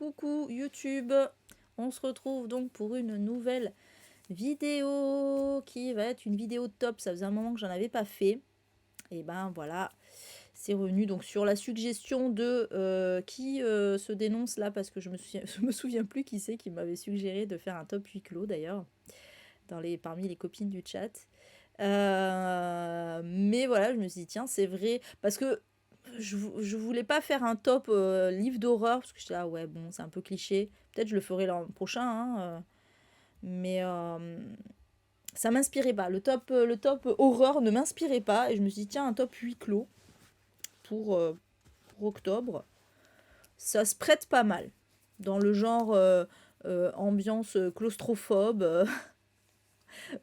Coucou YouTube, on se retrouve donc pour une nouvelle vidéo qui va être une vidéo top. Ça faisait un moment que j'en avais pas fait. Et ben voilà, c'est revenu donc sur la suggestion de qui se dénonce là, parce que je me souviens plus qui c'est qui m'avait suggéré de faire un top huis clos d'ailleurs, parmi les copines du chat. Mais voilà, je me suis dit tiens, c'est vrai, parce que je voulais pas faire un top livre d'horreur, parce que j'étais là, ouais, bon, c'est un peu cliché. Peut-être je le ferai l'an prochain, hein, mais ça m'inspirait pas. Le top horreur ne m'inspirait pas, et je me suis dit, tiens, un top huis clos pour octobre, ça se prête pas mal. Dans le genre ambiance claustrophobe.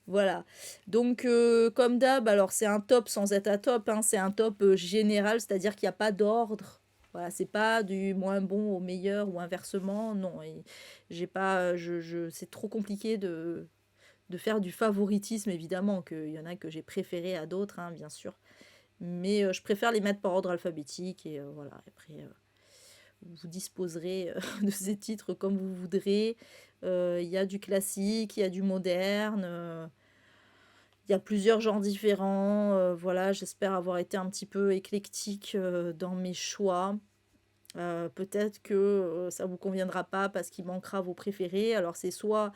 Voilà. Donc, comme d'hab, alors c'est un top sans être un top, hein, c'est un top général, c'est-à-dire qu'il n'y a pas d'ordre. Voilà, c'est pas du moins bon au meilleur ou inversement. Non, et j'ai pas, c'est trop compliqué de faire du favoritisme, évidemment, qu'il y en a que j'ai préféré à d'autres, hein, bien sûr. Mais je préfère les mettre par ordre alphabétique, et voilà. Après, vous disposerez de ces titres comme vous voudrez. Il y a du classique, il y a du moderne. Il y a plusieurs genres différents. Voilà, j'espère avoir été un petit peu éclectique dans mes choix. Peut-être que ça vous conviendra pas parce qu'il manquera vos préférés. Alors c'est soit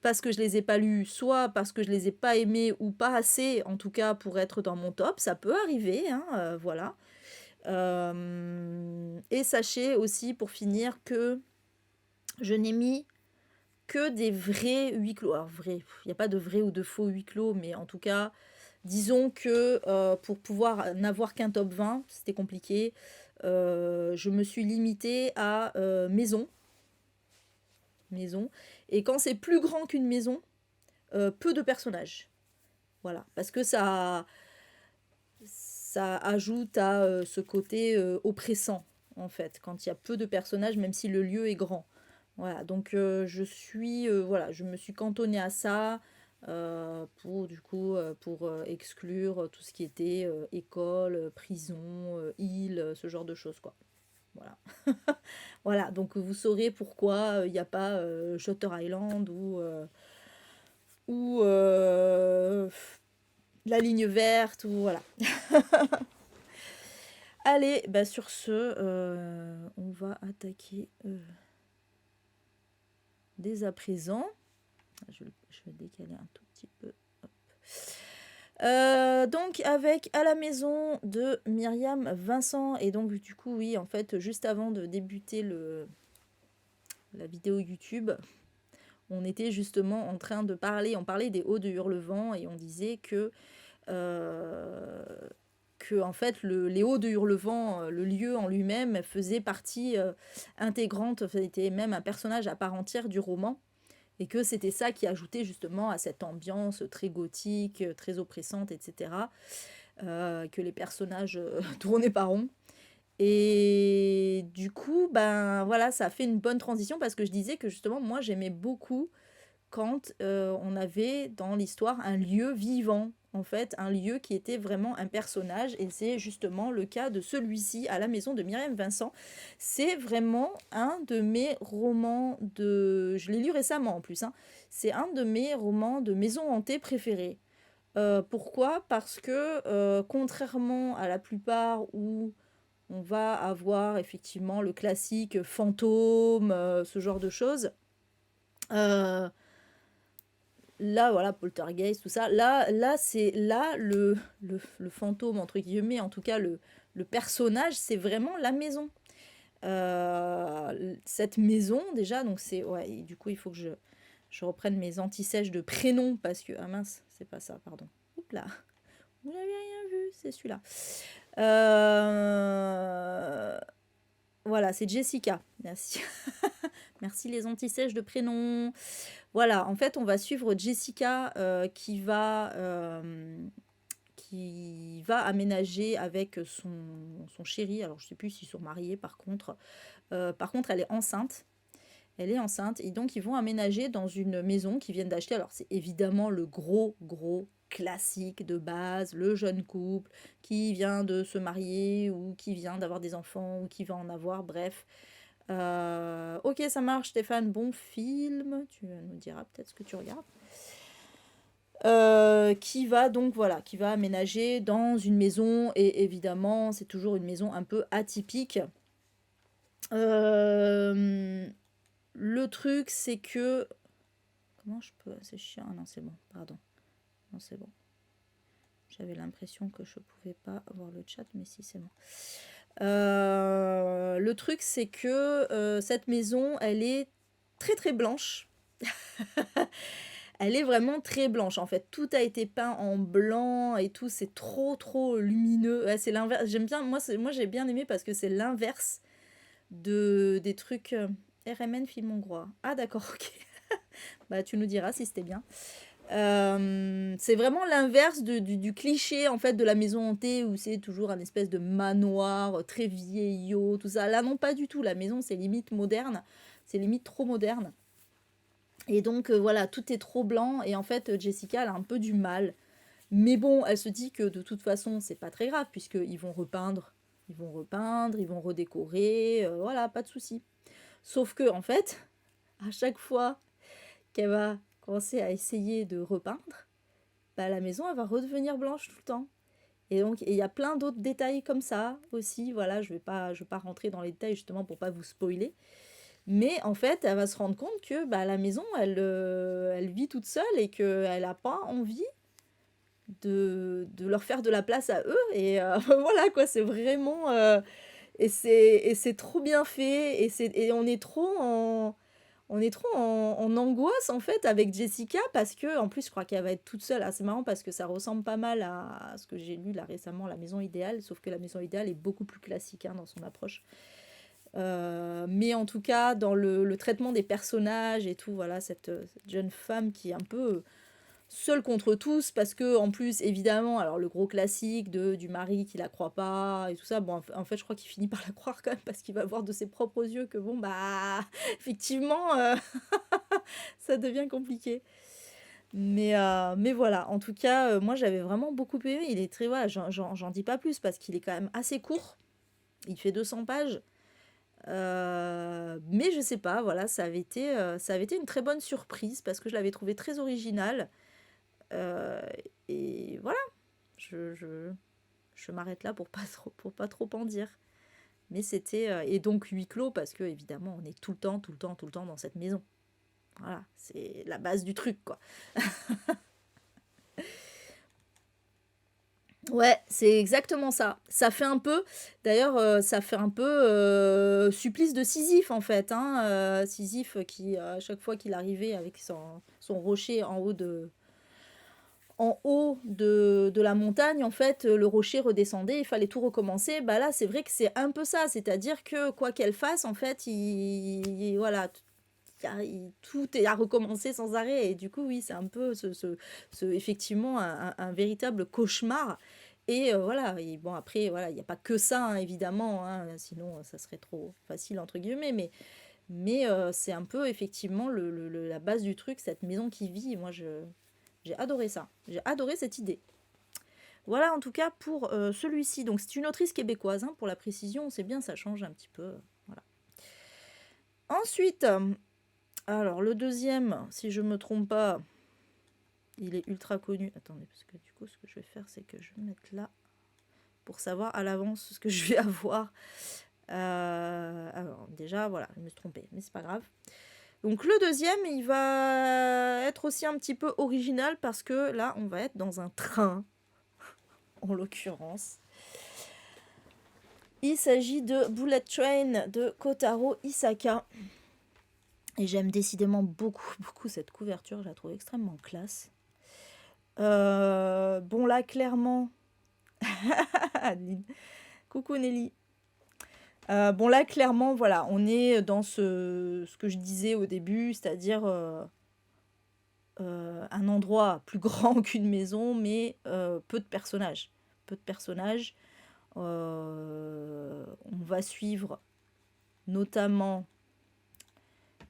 parce que je les ai pas lus, soit parce que je les ai pas aimés ou pas assez, en tout cas pour être dans mon top. Ça peut arriver, hein, voilà. Et sachez aussi, pour finir, que je n'ai mis que des vrais huis clos. Alors vrai, il n'y a pas de vrai ou de faux huis clos, mais en tout cas, disons que pour pouvoir n'avoir qu'un top 20, c'était compliqué. Je me suis limitée à maison. Maison. Et quand c'est plus grand qu'une maison, peu de personnages. Voilà. Parce que ça ajoute à ce côté oppressant, en fait, quand il y a peu de personnages, même si le lieu est grand. Voilà, donc voilà, je me suis cantonnée à ça pour du coup pour exclure tout ce qui était école, prison, île, ce genre de choses quoi. Voilà. Voilà, donc vous saurez pourquoi il n'y a pas Shutter Island ou la ligne verte ou voilà. Allez, bah sur ce, on va attaquer dès à présent. Je vais décaler un tout petit peu. Donc avec À la maison de Myriam Vincent. Et donc du coup oui, en fait, juste avant de débuter la vidéo YouTube, on était justement en train de parler, on parlait des Hauts de Hurlevent, et on disait que en fait les Hauts de Hurlevent, le lieu en lui-même, faisait partie intégrante, c'était même un personnage à part entière du roman. Et que c'était ça qui ajoutait justement à cette ambiance très gothique, très oppressante, etc. Que les personnages tournaient pas rond. Et du coup, ben voilà, ça a fait une bonne transition, parce que je disais que justement, moi, j'aimais beaucoup quand on avait dans l'histoire un lieu vivant, en fait, un lieu qui était vraiment un personnage, et c'est justement le cas de celui-ci, À la maison de Myriam Vincent. C'est vraiment un de mes romans de... Je l'ai lu récemment en plus, hein. C'est un de mes romans de maison hantée préférés. Pourquoi? Parce que contrairement à la plupart où on va avoir effectivement le classique fantôme, ce genre de choses, euh, là, voilà, poltergeist, tout ça. Là c'est là le fantôme, entre guillemets, en tout cas le personnage, c'est vraiment la maison. Cette maison, déjà, donc c'est... Ouais, et du coup, il faut que je reprenne mes antisèches de prénom, parce que... Ah mince, c'est pas ça, pardon. Oups là, vous n'avez rien vu, c'est celui-là. Voilà, c'est Jessica, merci. Merci les antisèches de prénom. Voilà, en fait, on va suivre Jessica qui va aménager avec son chéri. Alors, je ne sais plus s'ils sont mariés, par contre. Par contre, elle est enceinte. Elle est enceinte. Et donc, ils vont aménager dans une maison qu'ils viennent d'acheter. Alors, c'est évidemment le gros classique de base. Le jeune couple qui vient de se marier, ou qui vient d'avoir des enfants, ou qui va en avoir. Bref. Ok, ça marche, Stéphane. Bon film. Tu nous diras peut-être ce que tu regardes. Qui va donc voilà, qui va aménager dans une maison et évidemment c'est toujours une maison un peu atypique. Euh, le truc c'est que comment je peux, c'est chiant, ah non c'est bon, pardon, non c'est bon. J'avais l'impression que je pouvais pas voir le chat, mais si c'est bon. Le truc c'est que cette maison elle est très très blanche. Elle est vraiment très blanche en fait. Tout a été peint en blanc et tout. C'est trop trop lumineux. Ouais, c'est l'inverse. J'aime bien. Moi j'ai bien aimé parce que c'est l'inverse des trucs. RMN film hongrois. Ah d'accord, ok. Bah tu nous diras si c'était bien. C'est vraiment l'inverse du cliché en fait de la maison hantée où c'est toujours un espèce de manoir très vieillot, tout ça. Là non pas du tout. La maison c'est limite moderne. C'est limite trop moderne. Et donc voilà, tout est trop blanc et en fait Jessica elle a un peu du mal. Mais bon, elle se dit que de toute façon c'est pas très grave puisqu'ils vont repeindre, ils vont redécorer, voilà, pas de souci. Sauf que en fait, à chaque fois qu'elle va commencer à essayer de repeindre, bah, la maison elle va redevenir blanche tout le temps. Et donc il y a plein d'autres détails comme ça aussi, voilà, je vais pas rentrer dans les détails justement pour pas vous spoiler. Mais en fait, elle va se rendre compte que bah, la maison, elle vit toute seule et qu'elle n'a pas envie de leur faire de la place à eux. Et voilà, quoi, c'est vraiment... et c'est trop bien fait. Et on est trop en angoisse, en fait, avec Jessica, parce que, en plus, je crois qu'elle va être toute seule. Ah, c'est marrant parce que ça ressemble pas mal à ce que j'ai lu là récemment, La Maison Idéale, sauf que La Maison Idéale est beaucoup plus classique hein, dans son approche. Mais en tout cas, dans le traitement des personnages et tout, voilà, cette jeune femme qui est un peu seule contre tous, parce que en plus, évidemment, alors le gros classique du mari qui la croit pas et tout ça, bon, en fait, je crois qu'il finit par la croire quand même, parce qu'il va voir de ses propres yeux que bon, bah, effectivement, ça devient compliqué. Mais voilà, en tout cas, moi j'avais vraiment beaucoup aimé. Il est très, voilà, j'en dis pas plus parce qu'il est quand même assez court. Il fait 200 pages. Mais je sais pas, voilà, ça avait été une très bonne surprise parce que je l'avais trouvé très original. Euh, et voilà, je, je, je m'arrête là pour pas trop en dire. Mais c'était. Et donc huis clos parce que, évidemment, on est tout le temps, tout le temps, tout le temps dans cette maison. Voilà, c'est la base du truc, quoi. Ouais, c'est exactement ça. Ça fait un peu, d'ailleurs, ça fait un peu supplice de Sisyphe en fait. Hein, Sisyphe qui, à chaque fois qu'il arrivait avec son rocher en haut de la montagne, en fait, le rocher redescendait, il fallait tout recommencer. Bah là, c'est vrai que c'est un peu ça, c'est-à-dire que quoi qu'elle fasse, en fait, voilà, tout est à recommencer sans arrêt. Et du coup, oui, c'est un peu effectivement un véritable cauchemar. Et voilà, et bon, après, voilà, il n'y a pas que ça, hein, évidemment, hein, sinon ça serait trop facile, entre guillemets, mais c'est un peu effectivement la base du truc, cette maison qui vit. Et moi, j'ai adoré ça. J'ai adoré cette idée. Voilà, en tout cas, pour celui-ci. Donc, c'est une autrice québécoise, hein, pour la précision, c'est bien, ça change un petit peu. Voilà. Ensuite, alors, le deuxième, si je me trompe pas, il est ultra connu. Attendez, parce que du coup, ce que je vais faire, c'est que je vais mettre là pour savoir à l'avance ce que je vais avoir. Alors, déjà, voilà, je me suis trompée, mais c'est pas grave. Donc, le deuxième, il va être aussi un petit peu original parce que là, on va être dans un train, en l'occurrence. Il s'agit de Bullet Train de Kotaro Isaka. Et j'aime décidément beaucoup, beaucoup cette couverture. Je la trouve extrêmement classe. Bon, là, clairement... Adeline. Coucou Nelly. Bon, là, clairement, voilà, on est dans ce que je disais au début, c'est-à-dire un endroit plus grand qu'une maison, mais peu de personnages. Peu de personnages. On va suivre notamment...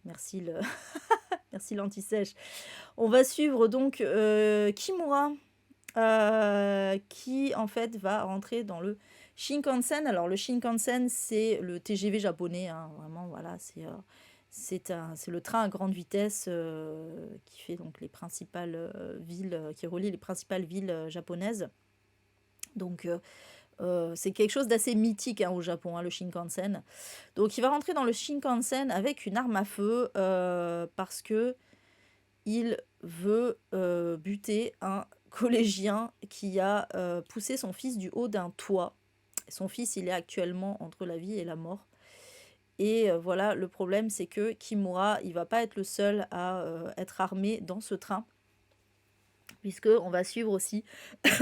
Merci le... Merci l'anti-sèche. On va suivre donc Kimura, qui en fait va rentrer dans le Shinkansen, alors le Shinkansen, c'est le TGV japonais, hein, vraiment, voilà, c'est le train à grande vitesse qui fait donc les principales villes, qui relie les principales villes japonaises. Donc, c'est quelque chose d'assez mythique hein, au Japon, hein, le Shinkansen. Donc, il va rentrer dans le Shinkansen avec une arme à feu parce que il veut buter un collégien qui a poussé son fils du haut d'un toit. Son fils, il est actuellement entre la vie et la mort. Et voilà, le problème, c'est que Kimura, il va pas être le seul à être armé dans ce train, puisque on va suivre aussi,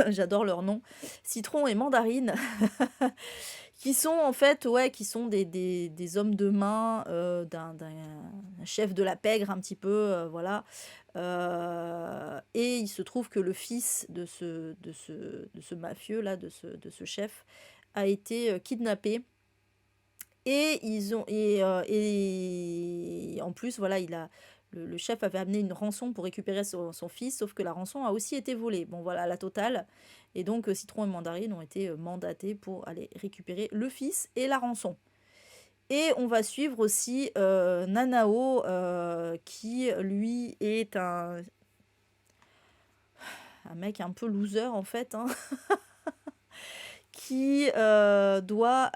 j'adore leur nom, Citron et Mandarine, qui sont en fait, ouais, qui sont des hommes de main d'un chef de la pègre un petit peu, voilà. Et il se trouve que le fils de ce mafieux là, de ce chef, a été kidnappé. Et en plus, voilà, le chef avait amené une rançon pour récupérer son fils, sauf que la rançon a aussi été volée. Bon, voilà, la totale. Et donc, Citron et Mandarine ont été mandatés pour aller récupérer le fils et la rançon. Et on va suivre aussi Nanao, qui, lui, est un mec un peu loser, en fait, hein, qui doit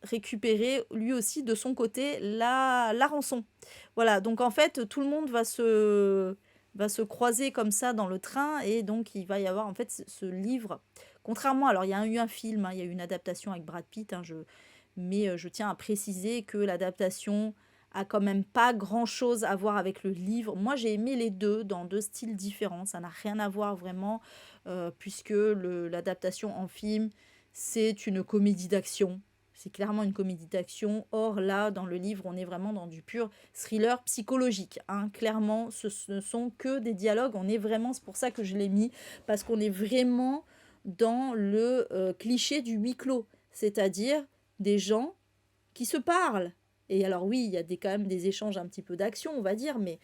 récupérer lui aussi de son côté la rançon. Voilà, donc en fait tout le monde va se croiser comme ça dans le train et donc il va y avoir en fait ce livre. Contrairement, alors il y a eu un film, hein, il y a eu une adaptation avec Brad Pitt, hein, mais je tiens à préciser que l'adaptation a quand même pas grand-chose à voir avec le livre. Moi j'ai aimé les deux dans deux styles différents, ça n'a rien à voir vraiment, puisque l'adaptation en film c'est une comédie d'action. C'est clairement une comédie d'action. Or, là, dans le livre, on est vraiment dans du pur thriller psychologique, hein. Clairement, ce ne sont que des dialogues. On est vraiment, c'est pour ça que je l'ai mis, parce qu'on est vraiment dans le cliché du huis clos. C'est-à-dire des gens qui se parlent. Et alors oui, il y a quand même des échanges un petit peu d'action, on va dire, mais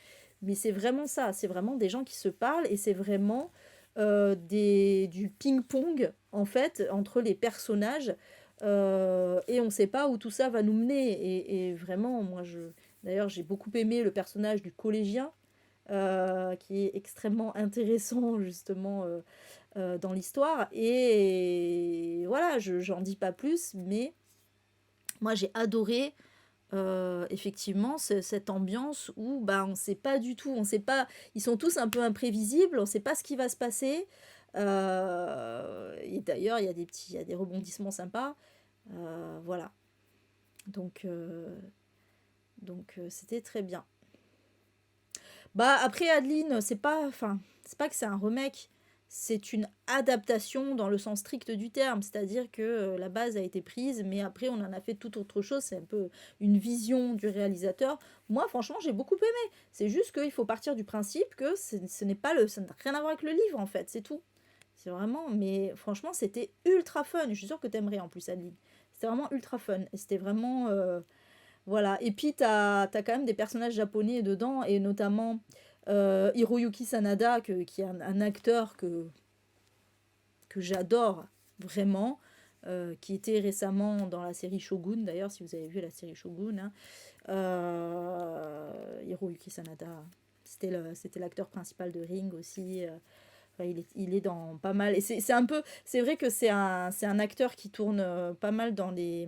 c'est vraiment ça. C'est vraiment des gens qui se parlent et c'est vraiment du ping-pong, en fait, entre les personnages. Et on ne sait pas où tout ça va nous mener. Et vraiment, moi, d'ailleurs, j'ai beaucoup aimé le personnage du collégien, qui est extrêmement intéressant, justement, dans l'histoire. Et voilà, j'en dis pas plus, mais moi, j'ai adoré effectivement cette ambiance où bah, on ne sait pas du tout, on sait pas, ils sont tous un peu imprévisibles, on ne sait pas ce qui va se passer. Et d'ailleurs, il y a des rebondissements sympas. Voilà. Donc, c'était très bien. Bah après Adeline, c'est pas que c'est un remake, c'est une adaptation dans le sens strict du terme, c'est-à-dire que la base a été prise, mais après on en a fait tout autre chose, c'est un peu une vision du réalisateur. Moi franchement j'ai beaucoup aimé, c'est juste qu'il faut partir du principe que ce n'est pas ça n'a rien à voir avec le livre en fait, c'est tout. C'est vraiment, mais franchement c'était ultra fun, je suis sûre que t'aimerais en plus Adeline. C'était vraiment ultra fun, et c'était vraiment... voilà, et puis t'as quand même des personnages japonais dedans, et notamment Hiroyuki Sanada, qui est un acteur que j'adore vraiment, qui était récemment dans la série Shogun, d'ailleurs, si vous avez vu la série Shogun, hein. Hiroyuki Sanada, c'était l'acteur principal de Ring aussi. Enfin, il est dans pas mal, et c'est un peu, c'est vrai que c'est un acteur qui tourne pas mal dans des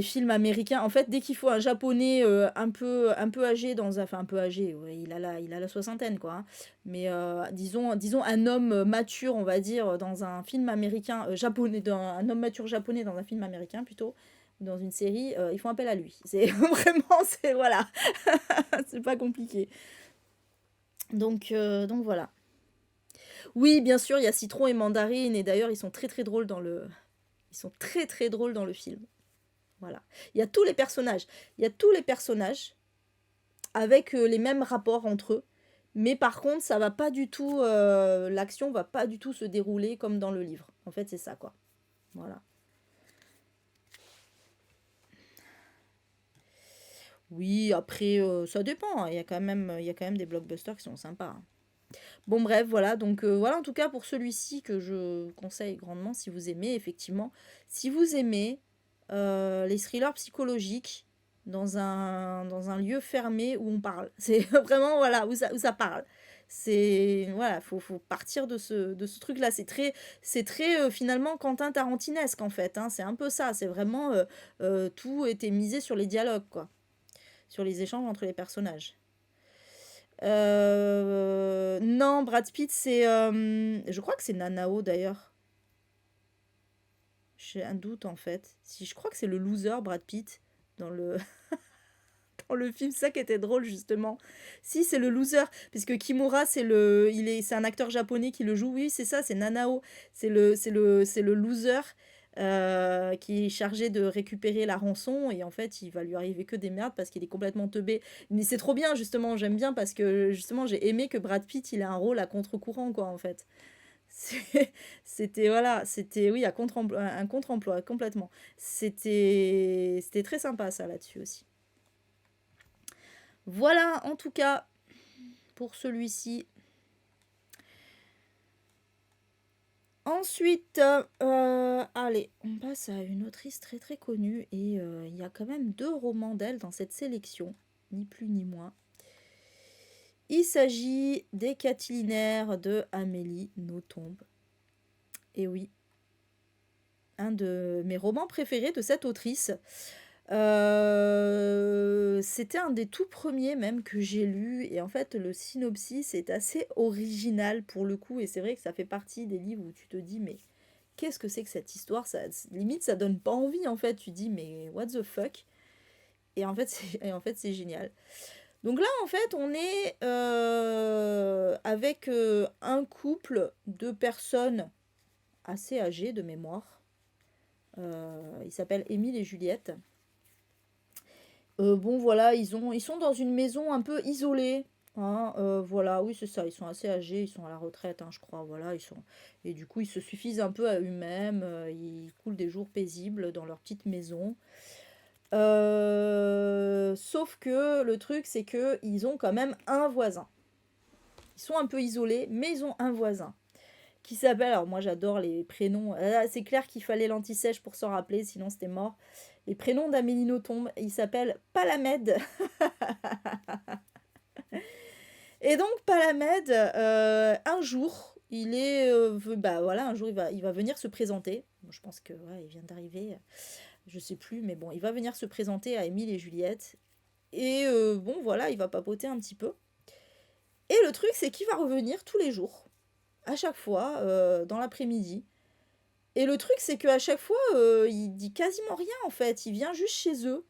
films américains. En fait, dès qu'il faut un japonais un peu âgé enfin un peu âgé, ouais, il a la soixantaine quoi, hein. Mais disons un homme mature, on va dire, dans un film américain japonais, un homme mature japonais dans un film américain plutôt, ou dans une série, ils font appel à lui. C'est vraiment, c'est voilà, c'est pas compliqué. Donc voilà. Oui, bien sûr, il y a Citron et Mandarine, et d'ailleurs ils sont très très drôles dans le film. Voilà. Il y a tous les personnages. Il y a tous les personnages avec les mêmes rapports entre eux. Mais par contre, ça va pas du tout. L'action va pas du tout se dérouler comme dans le livre. En fait, c'est ça, quoi. Voilà. Oui, après, ça dépend, hein. Il y a quand même des blockbusters qui sont sympas, hein. Bon bref, voilà, donc voilà en tout cas pour celui-ci que je conseille grandement si vous aimez, effectivement. Si vous aimez les thrillers psychologiques dans un lieu fermé où on parle. C'est vraiment, voilà, où ça parle. C'est, voilà, faut partir de ce truc-là. C'est très finalement Quentin Tarantinesque en fait, hein. C'est un peu ça, c'est vraiment tout était misé sur les dialogues, quoi. Sur les échanges entre les personnages. Non, Brad Pitt, c'est. Je crois que c'est Nanao d'ailleurs. J'ai un doute en fait. Si je crois que c'est le loser Brad Pitt dans le dans le film, c'est ça qui était drôle justement. Si c'est le loser, puisque Kimura c'est un acteur japonais qui le joue. Oui, c'est ça, c'est Nanao. C'est le loser qui est chargé de récupérer la rançon et en fait il va lui arriver que des merdes parce qu'il est complètement teubé. Mais c'est trop bien justement, j'aime bien parce que justement j'ai aimé que Brad Pitt il a un rôle à contre-courant quoi en fait. C'est- C'était voilà, c'était oui, un contre-emploi complètement. C'était très sympa ça là-dessus aussi. Voilà en tout cas pour celui-ci. Ensuite, allez, on passe à une autrice très très connue et il y a quand même 2 romans d'elle dans cette sélection, ni plus ni moins. Il s'agit des Catilinaires de Amélie Nothomb. Et oui, un de mes romans préférés de cette autrice. C'était un des tout premiers même que j'ai lu et en fait le synopsis est assez original pour le coup et c'est vrai que ça fait partie des livres où tu te dis mais qu'est-ce que c'est que cette histoire ça, limite ça donne pas envie en fait, tu dis mais what the fuck et en fait c'est génial. Donc là en fait on est avec un couple de personnes assez âgées de mémoire. Ils s'appellent Émile et Juliette. Bon voilà, ils sont dans une maison un peu isolée, hein, voilà, oui c'est ça, ils sont assez âgés, ils sont à la retraite, hein, je crois, voilà, et du coup ils se suffisent un peu à eux-mêmes, ils coulent des jours paisibles dans leur petite maison. Sauf que le truc c'est que ils ont quand même un voisin. Ils sont un peu isolés, mais ils ont un voisin qui s'appelle, alors moi j'adore les prénoms, c'est clair qu'il fallait l'anti-sèche pour s'en rappeler, sinon c'était mort. Les prénoms d'Amélie Nothomb, il s'appelle Palamède. Et donc Palamède, un jour, bah voilà, un jour il va venir se présenter. Bon, je pense que ouais, il vient d'arriver, je sais plus, mais bon, il va venir se présenter à Émile et Juliette. Et bon voilà, il va papoter un petit peu. Et le truc, c'est qu'il va revenir tous les jours, à chaque fois, dans l'après-midi. Et le truc, c'est qu'à chaque fois, il dit quasiment rien en fait. Il vient juste chez eux.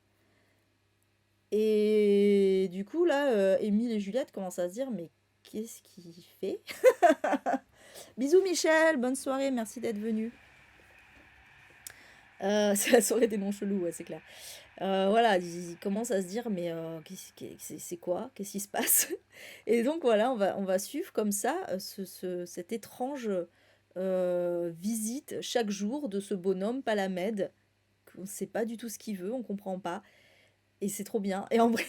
Et du coup, là, Émile et Juliette commencent à se dire, mais qu'est-ce qu'il fait? Bisous Michel, bonne soirée, merci d'être venu. C'est la soirée des noms chelous, ouais, c'est clair. Voilà, ils commencent à se dire, mais c'est quoi? Qu'est-ce qui se passe? Et donc voilà, on va suivre comme ça cette étrange visite chaque jour de ce bonhomme Palamède. On ne sait pas du tout ce qu'il veut, on comprend pas. Et c'est trop bien. Et en vrai,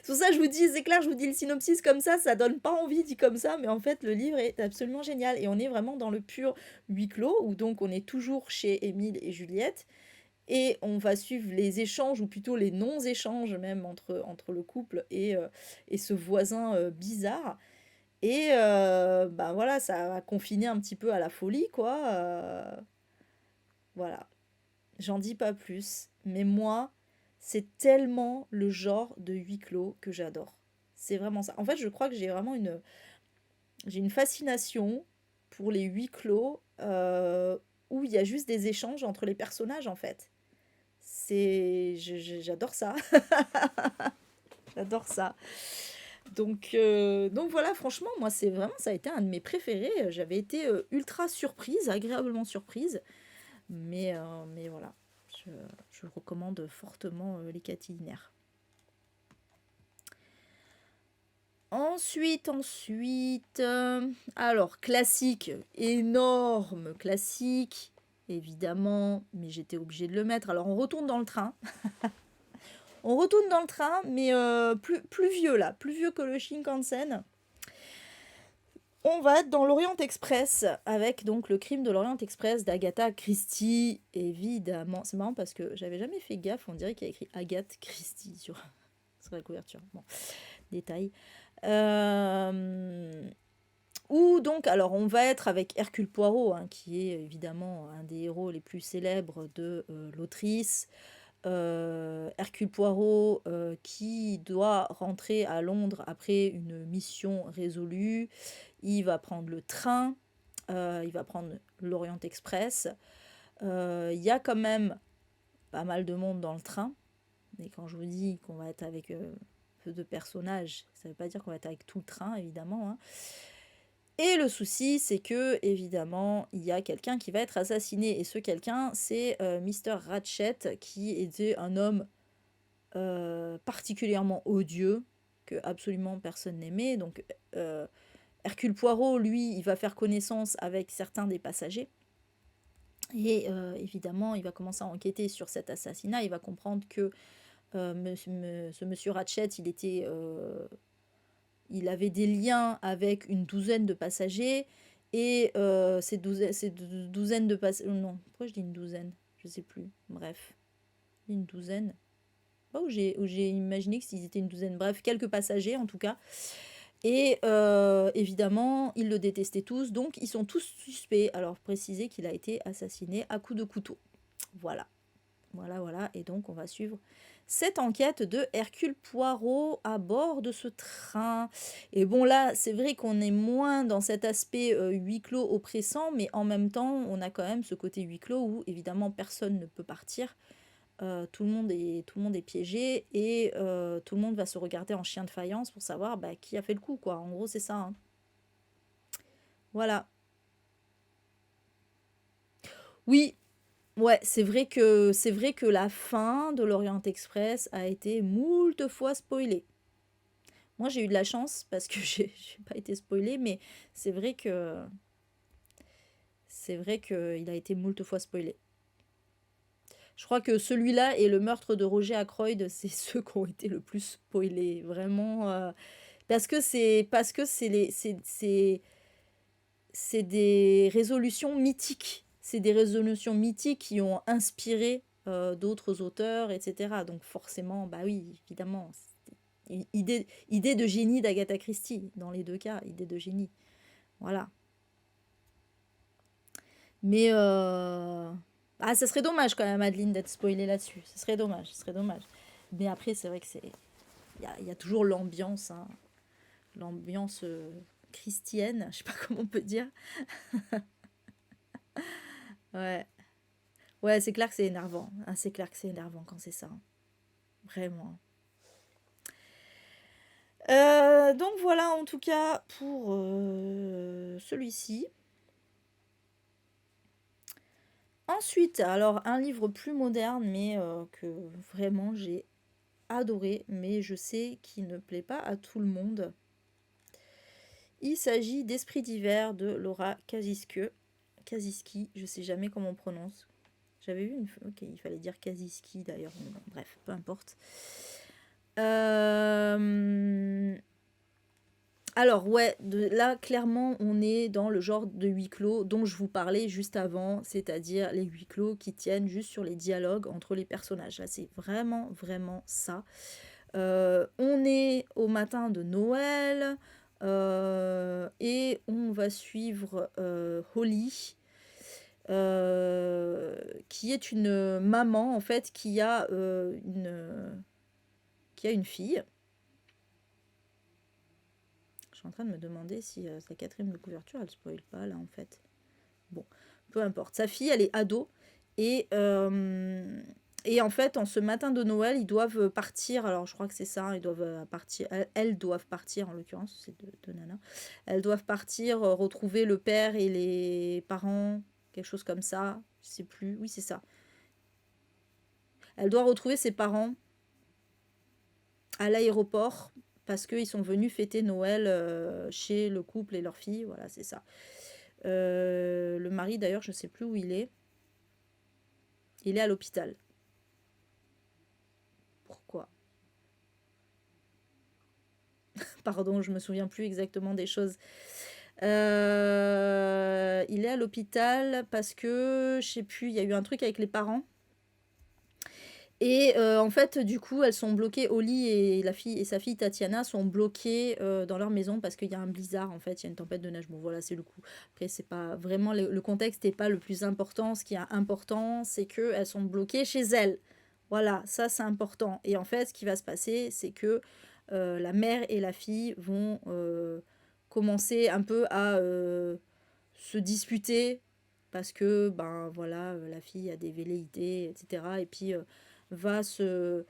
c'est pour ça que je vous dis, c'est clair, je vous dis le synopsis comme ça donne pas envie dit comme ça, mais en fait le livre est absolument génial. Et on est vraiment dans le pur huis clos, où donc on est toujours chez Émile et Juliette, et on va suivre les échanges, ou plutôt les non-échanges même, entre le couple et ce voisin bizarre. Et bah voilà, ça va confiner un petit peu à la folie, quoi. Voilà. J'en dis pas plus, mais moi, c'est tellement le genre de huis clos que j'adore. C'est vraiment ça. En fait, je crois que j'ai une fascination pour les huis clos où il y a juste des échanges entre les personnages, en fait. J'adore ça. J'adore ça. Donc voilà, franchement, moi, ça a été un de mes préférés. J'avais été ultra surprise, agréablement surprise. Mais voilà, je, je recommande fortement les catilinaires. Ensuite, alors classique, énorme classique, évidemment, mais j'étais obligée de le mettre. Alors on retourne dans le train. On retourne dans le train, mais plus vieux là, plus vieux que le Shinkansen. On va être dans l'Orient Express avec donc le crime de l'Orient Express d'Agatha Christie, évidemment. C'est marrant parce que j'avais jamais fait gaffe, on dirait qu'il y a écrit Agathe Christie sur la couverture. Bon, détail. Ou donc, alors on va être avec Hercule Poirot, hein, qui est évidemment un des héros les plus célèbres de l'autrice. Hercule Poirot qui doit rentrer à Londres après une mission résolue. Il va prendre le train, il va prendre l'Orient Express. Il y a quand même pas mal de monde dans le train. Mais quand je vous dis qu'on va être avec peu de personnages, ça ne veut pas dire qu'on va être avec tout le train, évidemment. Hein. Et le souci, c'est que, évidemment, il y a quelqu'un qui va être assassiné. Et ce quelqu'un, c'est Mr. Ratchet, qui était un homme particulièrement odieux, que absolument personne n'aimait. Donc, Hercule Poirot, lui, il va faire connaissance avec certains des passagers. Et évidemment, il va commencer à enquêter sur cet assassinat. Il va comprendre que ce monsieur Ratchet, il avait des liens avec une douzaine de passagers. Et ces douzaines de passagers... Non, pourquoi je dis une douzaine? Je sais plus. Bref, une douzaine. Pas où j'ai imaginé que s'ils étaient une douzaine. Bref, quelques passagers en tout cas. Et évidemment, ils le détestaient tous. Donc, ils sont tous suspects. Alors, préciser qu'il a été assassiné à coups de couteau. Voilà. Voilà. Et donc, on va suivre cette enquête de Hercule Poirot à bord de ce train. Et bon, là, c'est vrai qu'on est moins dans cet aspect huis clos oppressant, mais en même temps, on a quand même ce côté huis clos où, évidemment, personne ne peut partir. Tout le monde est piégé et tout le monde va se regarder en chien de faïence pour savoir qui a fait le coup, quoi. En gros, c'est ça. Hein. Voilà. Oui, ouais, c'est vrai que la fin de l'Orient Express a été moult fois spoilée. Moi, j'ai eu de la chance parce que j'ai pas été spoilée, mais c'est vrai que il a été moult fois spoilé. Je crois que celui-là et le meurtre de Roger Ackroyd, c'est ceux qui ont été le plus spoilés, vraiment. Parce que c'est des résolutions mythiques. C'est des résolutions mythiques qui ont inspiré d'autres auteurs, etc. Donc forcément, bah oui, évidemment, idée de génie d'Agatha Christie, dans les deux cas, idée de génie. Voilà. Mais ça serait dommage quand même, Adeline, d'être spoilée là-dessus. Ce serait dommage. Mais après, c'est vrai que il y a toujours l'ambiance, hein. L'ambiance christienne, je sais pas comment on peut dire. Ouais, ouais, c'est clair que c'est énervant. Hein, c'est clair que c'est énervant quand c'est ça. Hein. Vraiment. Donc voilà, en tout cas, pour celui-ci. Ensuite, alors un livre plus moderne, mais que vraiment j'ai adoré, mais je sais qu'il ne plaît pas à tout le monde. Il s'agit d'Esprit d'hiver de Laura Kaziski, je sais jamais comment on prononce. J'avais vu une... Ok, il fallait dire Kaziski d'ailleurs. Bref, peu importe. Alors ouais, là clairement on est dans le genre de huis clos dont je vous parlais juste avant, c'est-à-dire les huis clos qui tiennent juste sur les dialogues entre les personnages. Là c'est vraiment ça. On est au matin de Noël et on va suivre Holly. Qui est une maman en fait qui a une fille. Je suis en train de me demander si sa quatrième de couverture elle spoil pas là en fait. Bon, peu importe. Sa fille elle est ado et en fait en ce matin de Noël ils doivent partir. Alors je crois que c'est ça. Ils doivent partir. Elles doivent partir en l'occurrence. C'est deux nanas. Elles doivent partir retrouver le père et les parents. Quelque chose comme ça. Je sais plus. Oui c'est ça. Elle doit retrouver ses parents à l'aéroport parce qu'ils sont venus fêter Noël chez le couple et leur fille. Voilà, c'est ça. Le mari, d'ailleurs, je ne sais plus où il est. Il est à l'hôpital. Pourquoi? Pardon, je me souviens plus exactement des choses. Il est à l'hôpital parce que, je sais plus, il y a eu un truc avec les parents. Et en fait, du coup, elles sont bloquées. Oli et la fille et sa fille Tatiana sont bloquées dans leur maison parce qu'il y a un blizzard. En fait, il y a une tempête de neige. Bon, voilà, c'est le coup. Après, c'est pas vraiment le contexte n'est pas le plus important. Ce qui est important, c'est que elles sont bloquées chez elles. Voilà, ça c'est important. Et en fait, ce qui va se passer, c'est que la mère et la fille vont commencer un peu à se disputer parce que ben voilà, la fille a des velléités, etc. Et puis va se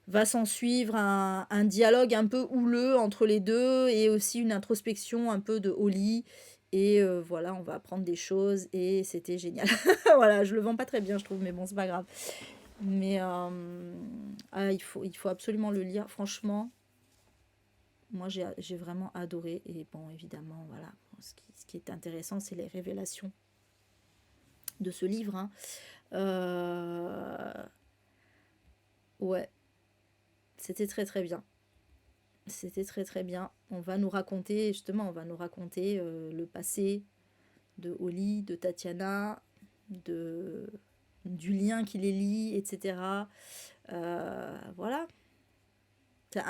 va s'en suivre un dialogue un peu houleux entre les deux et aussi une introspection un peu de Holly. Et voilà, on va apprendre des choses et c'était génial. Voilà, je le vends pas très bien, je trouve, mais bon, c'est pas grave. Mais il faut absolument le lire. Franchement, moi, j'ai vraiment adoré. Et bon, évidemment, voilà, ce qui est intéressant, c'est les révélations de ce livre. Hein. Ouais, c'était très très bien. C'était très très bien. On va nous raconter, justement, on va nous raconter le passé de Holly, de Tatiana, de, du lien qui les lie, etc. Voilà. C'est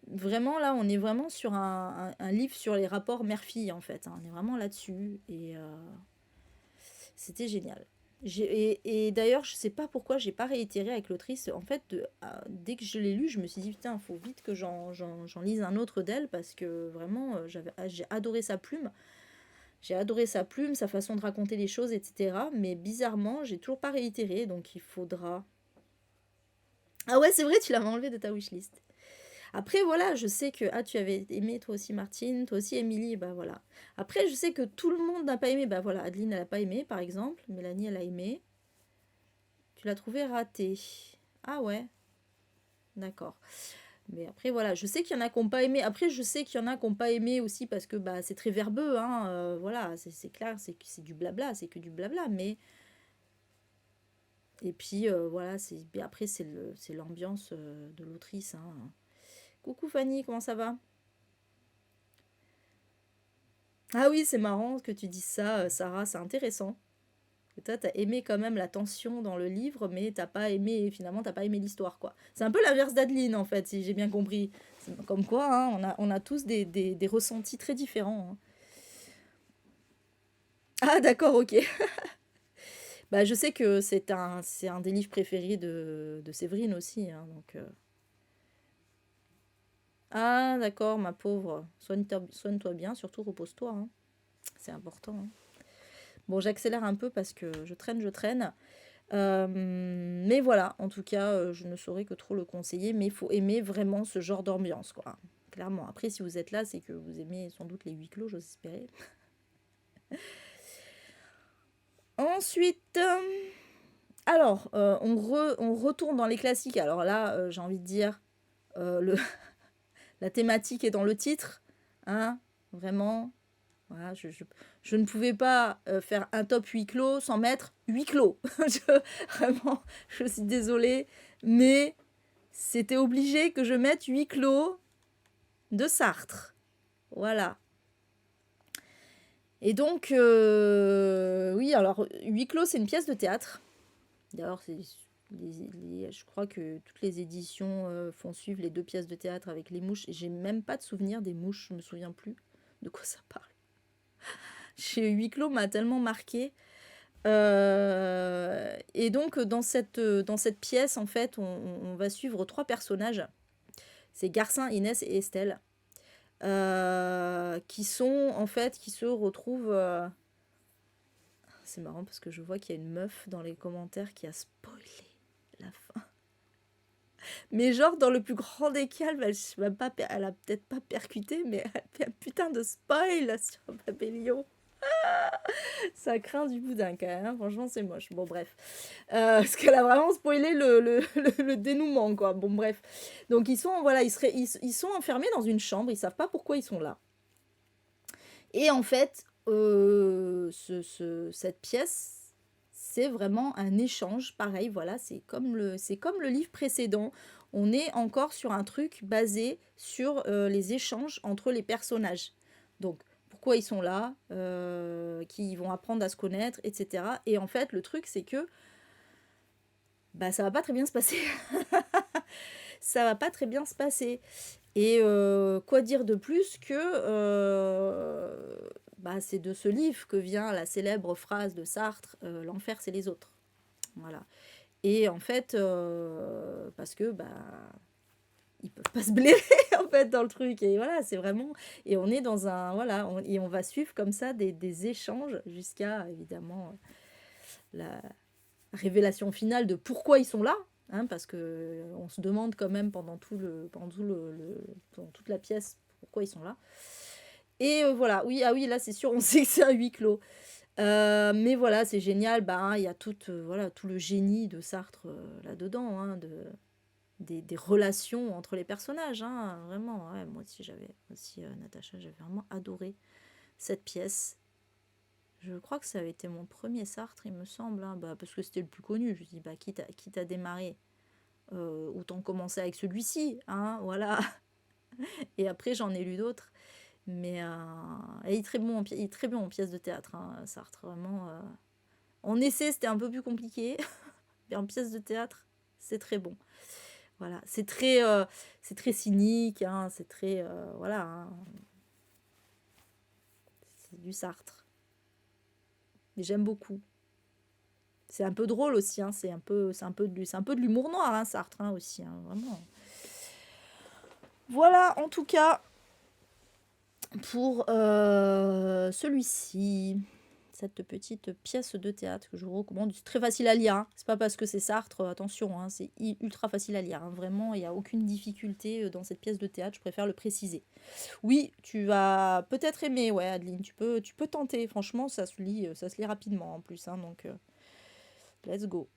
vraiment là, on est vraiment sur un livre sur les rapports mère-fille, en fait. Hein. On est vraiment là-dessus. Et c'était génial. Et d'ailleurs, je sais pas pourquoi j'ai pas réitéré avec l'autrice. En fait, dès que je l'ai lu, je me suis dit, putain, il faut vite que j'en lise un autre d'elle parce que vraiment, j'ai adoré sa plume. J'ai adoré sa plume, sa façon de raconter les choses, etc. Mais bizarrement, j'ai toujours pas réitéré, donc il faudra. Ah ouais, c'est vrai, tu l'avais enlevé de ta wishlist. Après, voilà, je sais que tu avais aimé toi aussi Martine, toi aussi Émilie, bah voilà. Après, je sais que tout le monde n'a pas aimé, bah voilà, Adeline, elle n'a pas aimé, par exemple. Mélanie, elle a aimé. Tu l'as trouvé raté. Ah ouais, d'accord. Mais après, voilà, je sais qu'il y en a qui n'ont pas aimé. Après, je sais qu'il y en a qui n'ont pas aimé aussi parce que bah, c'est très verbeux, hein. Voilà, c'est clair, c'est du blabla, c'est que du blabla. Mais. Et puis, voilà, après, c'est l'ambiance de l'autrice. Hein. Coucou Fanny, comment ça va? Ah oui, c'est marrant que tu dises ça, Sarah, c'est intéressant. Et toi, t'as aimé quand même la tension dans le livre, mais t'as pas aimé, finalement, t'as pas aimé l'histoire, quoi. C'est un peu l'inverse d'Adeline, en fait, si j'ai bien compris. Comme quoi, hein, on a tous des ressentis très différents. Hein. Ah, d'accord, ok. Bah, je sais que c'est un des livres préférés de Séverine aussi. Hein, donc, Ah, d'accord, ma pauvre. Soigne-toi bien, surtout repose-toi. Hein. C'est important. Hein. Bon, j'accélère un peu parce que je traîne, je traîne. Mais voilà, en tout cas, je ne saurais que trop le conseiller, mais il faut aimer vraiment ce genre d'ambiance, quoi. Clairement. Après, si vous êtes là, c'est que vous aimez sans doute les huis clos, j'ose espérer. Ensuite, alors, on retourne dans les classiques. Alors là, j'ai envie de dire, le, la thématique est dans le titre, hein, vraiment. Voilà, je ne pouvais pas faire un top huis clos sans mettre huis clos. Vraiment, je suis désolée, mais c'était obligé que je mette huis clos de Sartre. Voilà. Et donc, oui, alors, huis clos, c'est une pièce de théâtre. D'ailleurs, je crois que toutes les éditions font suivre les deux pièces de théâtre avec les mouches. Et j'ai même pas de souvenir des mouches, je me souviens plus de quoi ça parle. Chez huis clos m'a tellement marqué. Et donc, dans cette pièce, en fait, on va suivre trois personnages. C'est Garcin, Inès et Estelle. Qui sont, en fait, qui se retrouvent... C'est marrant parce que je vois qu'il y a une meuf dans les commentaires qui a spoilé la fin. Mais genre, dans le plus grand des calmes, elle a peut-être pas percuté, mais elle fait un putain de spoil sur Babelio. Ça craint du boudin quand même, hein. Franchement c'est moche. Bon bref. Parce qu'elle a vraiment spoilé le dénouement quoi. Bon bref. Donc ils sont, voilà, ils sont enfermés dans une chambre, ils savent pas pourquoi ils sont là. Et en fait, cette pièce, c'est vraiment un échange. Pareil, voilà, c'est comme le livre précédent. On est encore sur un truc basé sur les échanges entre les personnages. Donc, pourquoi ils sont là, qui vont apprendre à se connaître, etc. Et en fait, le truc, c'est que bah, ça va pas très bien se passer. Ça va pas très bien se passer. Et quoi dire de plus que bah, c'est de ce livre que vient la célèbre phrase de Sartre, l'enfer c'est les autres. Voilà. Et en fait, parce que bah, ils peuvent pas se blairer en fait dans le truc. Et voilà, c'est vraiment. Et on est dans un. Voilà, et on va suivre comme ça des échanges jusqu'à évidemment la révélation finale de pourquoi ils sont là. Hein, parce que on se demande quand même pendant pendant toute la pièce pourquoi ils sont là. Et voilà, oui, ah oui, là c'est sûr, on sait que c'est un huis clos. Mais voilà, c'est génial. Bah, il y a voilà, tout le génie de Sartre là-dedans, hein, des relations entre les personnages. Hein, vraiment, ouais, moi aussi, Natacha, j'avais vraiment adoré cette pièce. Je crois que ça avait été mon premier Sartre, il me semble, hein, bah, parce que c'était le plus connu. Je me dis, bah, quitte à démarrer, autant commencer avec celui-ci. Hein, voilà. Et après, j'en ai lu d'autres. Mais il est très bon il est très bon en pièce de théâtre, hein, Sartre. Vraiment. En essai, c'était un peu plus compliqué. Mais en pièce de théâtre, c'est très bon. Voilà. C'est très cynique. Hein, c'est très. Voilà. Hein, c'est du Sartre. Et j'aime beaucoup. C'est un peu drôle aussi. Hein, c'est un peu de l'humour noir, hein, Sartre, hein, aussi. Hein, vraiment. Voilà, en tout cas, pour celui-ci. Cette petite pièce de théâtre que je vous recommande. C'est très facile à lire. Hein. C'est pas parce que c'est Sartre, attention, hein, c'est ultra facile à lire. Hein. Vraiment, il n'y a aucune difficulté dans cette pièce de théâtre, je préfère le préciser. Oui, tu vas peut-être aimer, ouais, Adeline, tu peux tenter. Franchement, ça se lit rapidement en plus. Hein, donc, let's go.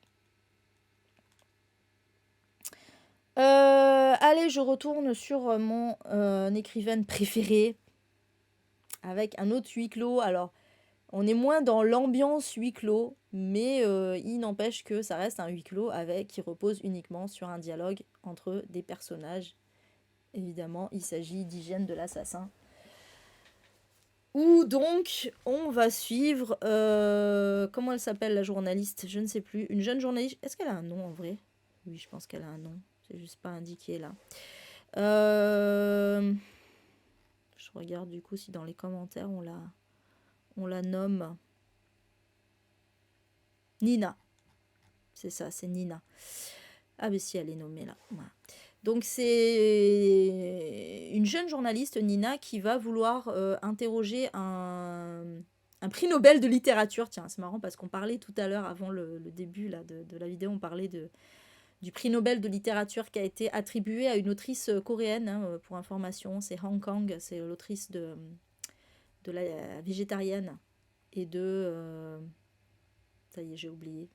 Allez, je retourne sur mon écrivaine préférée avec un autre huis clos. Alors, on est moins dans l'ambiance huis clos, mais il n'empêche que ça reste un huis clos qui repose uniquement sur un dialogue entre des personnages. Évidemment, il s'agit d'Hygiène de l'assassin. Où donc on va suivre, comment elle s'appelle la journaliste? Je ne sais plus. Une jeune journaliste. Est-ce qu'elle a un nom en vrai? Oui, je pense qu'elle a un nom. C'est juste pas indiqué là. Je regarde du coup si dans les commentaires on la nomme. Nina. C'est ça, c'est Nina. Ah mais si, elle est nommée là. Voilà. Donc c'est une jeune journaliste, Nina, qui va vouloir interroger un prix Nobel de littérature. Tiens, c'est marrant parce qu'on parlait tout à l'heure, avant le début là, de la vidéo, on parlait du prix Nobel de littérature qui a été attribué à une autrice coréenne, hein, pour information. C'est Hong Kang, c'est l'autrice de la végétarienne et de... ça y est, j'ai oublié.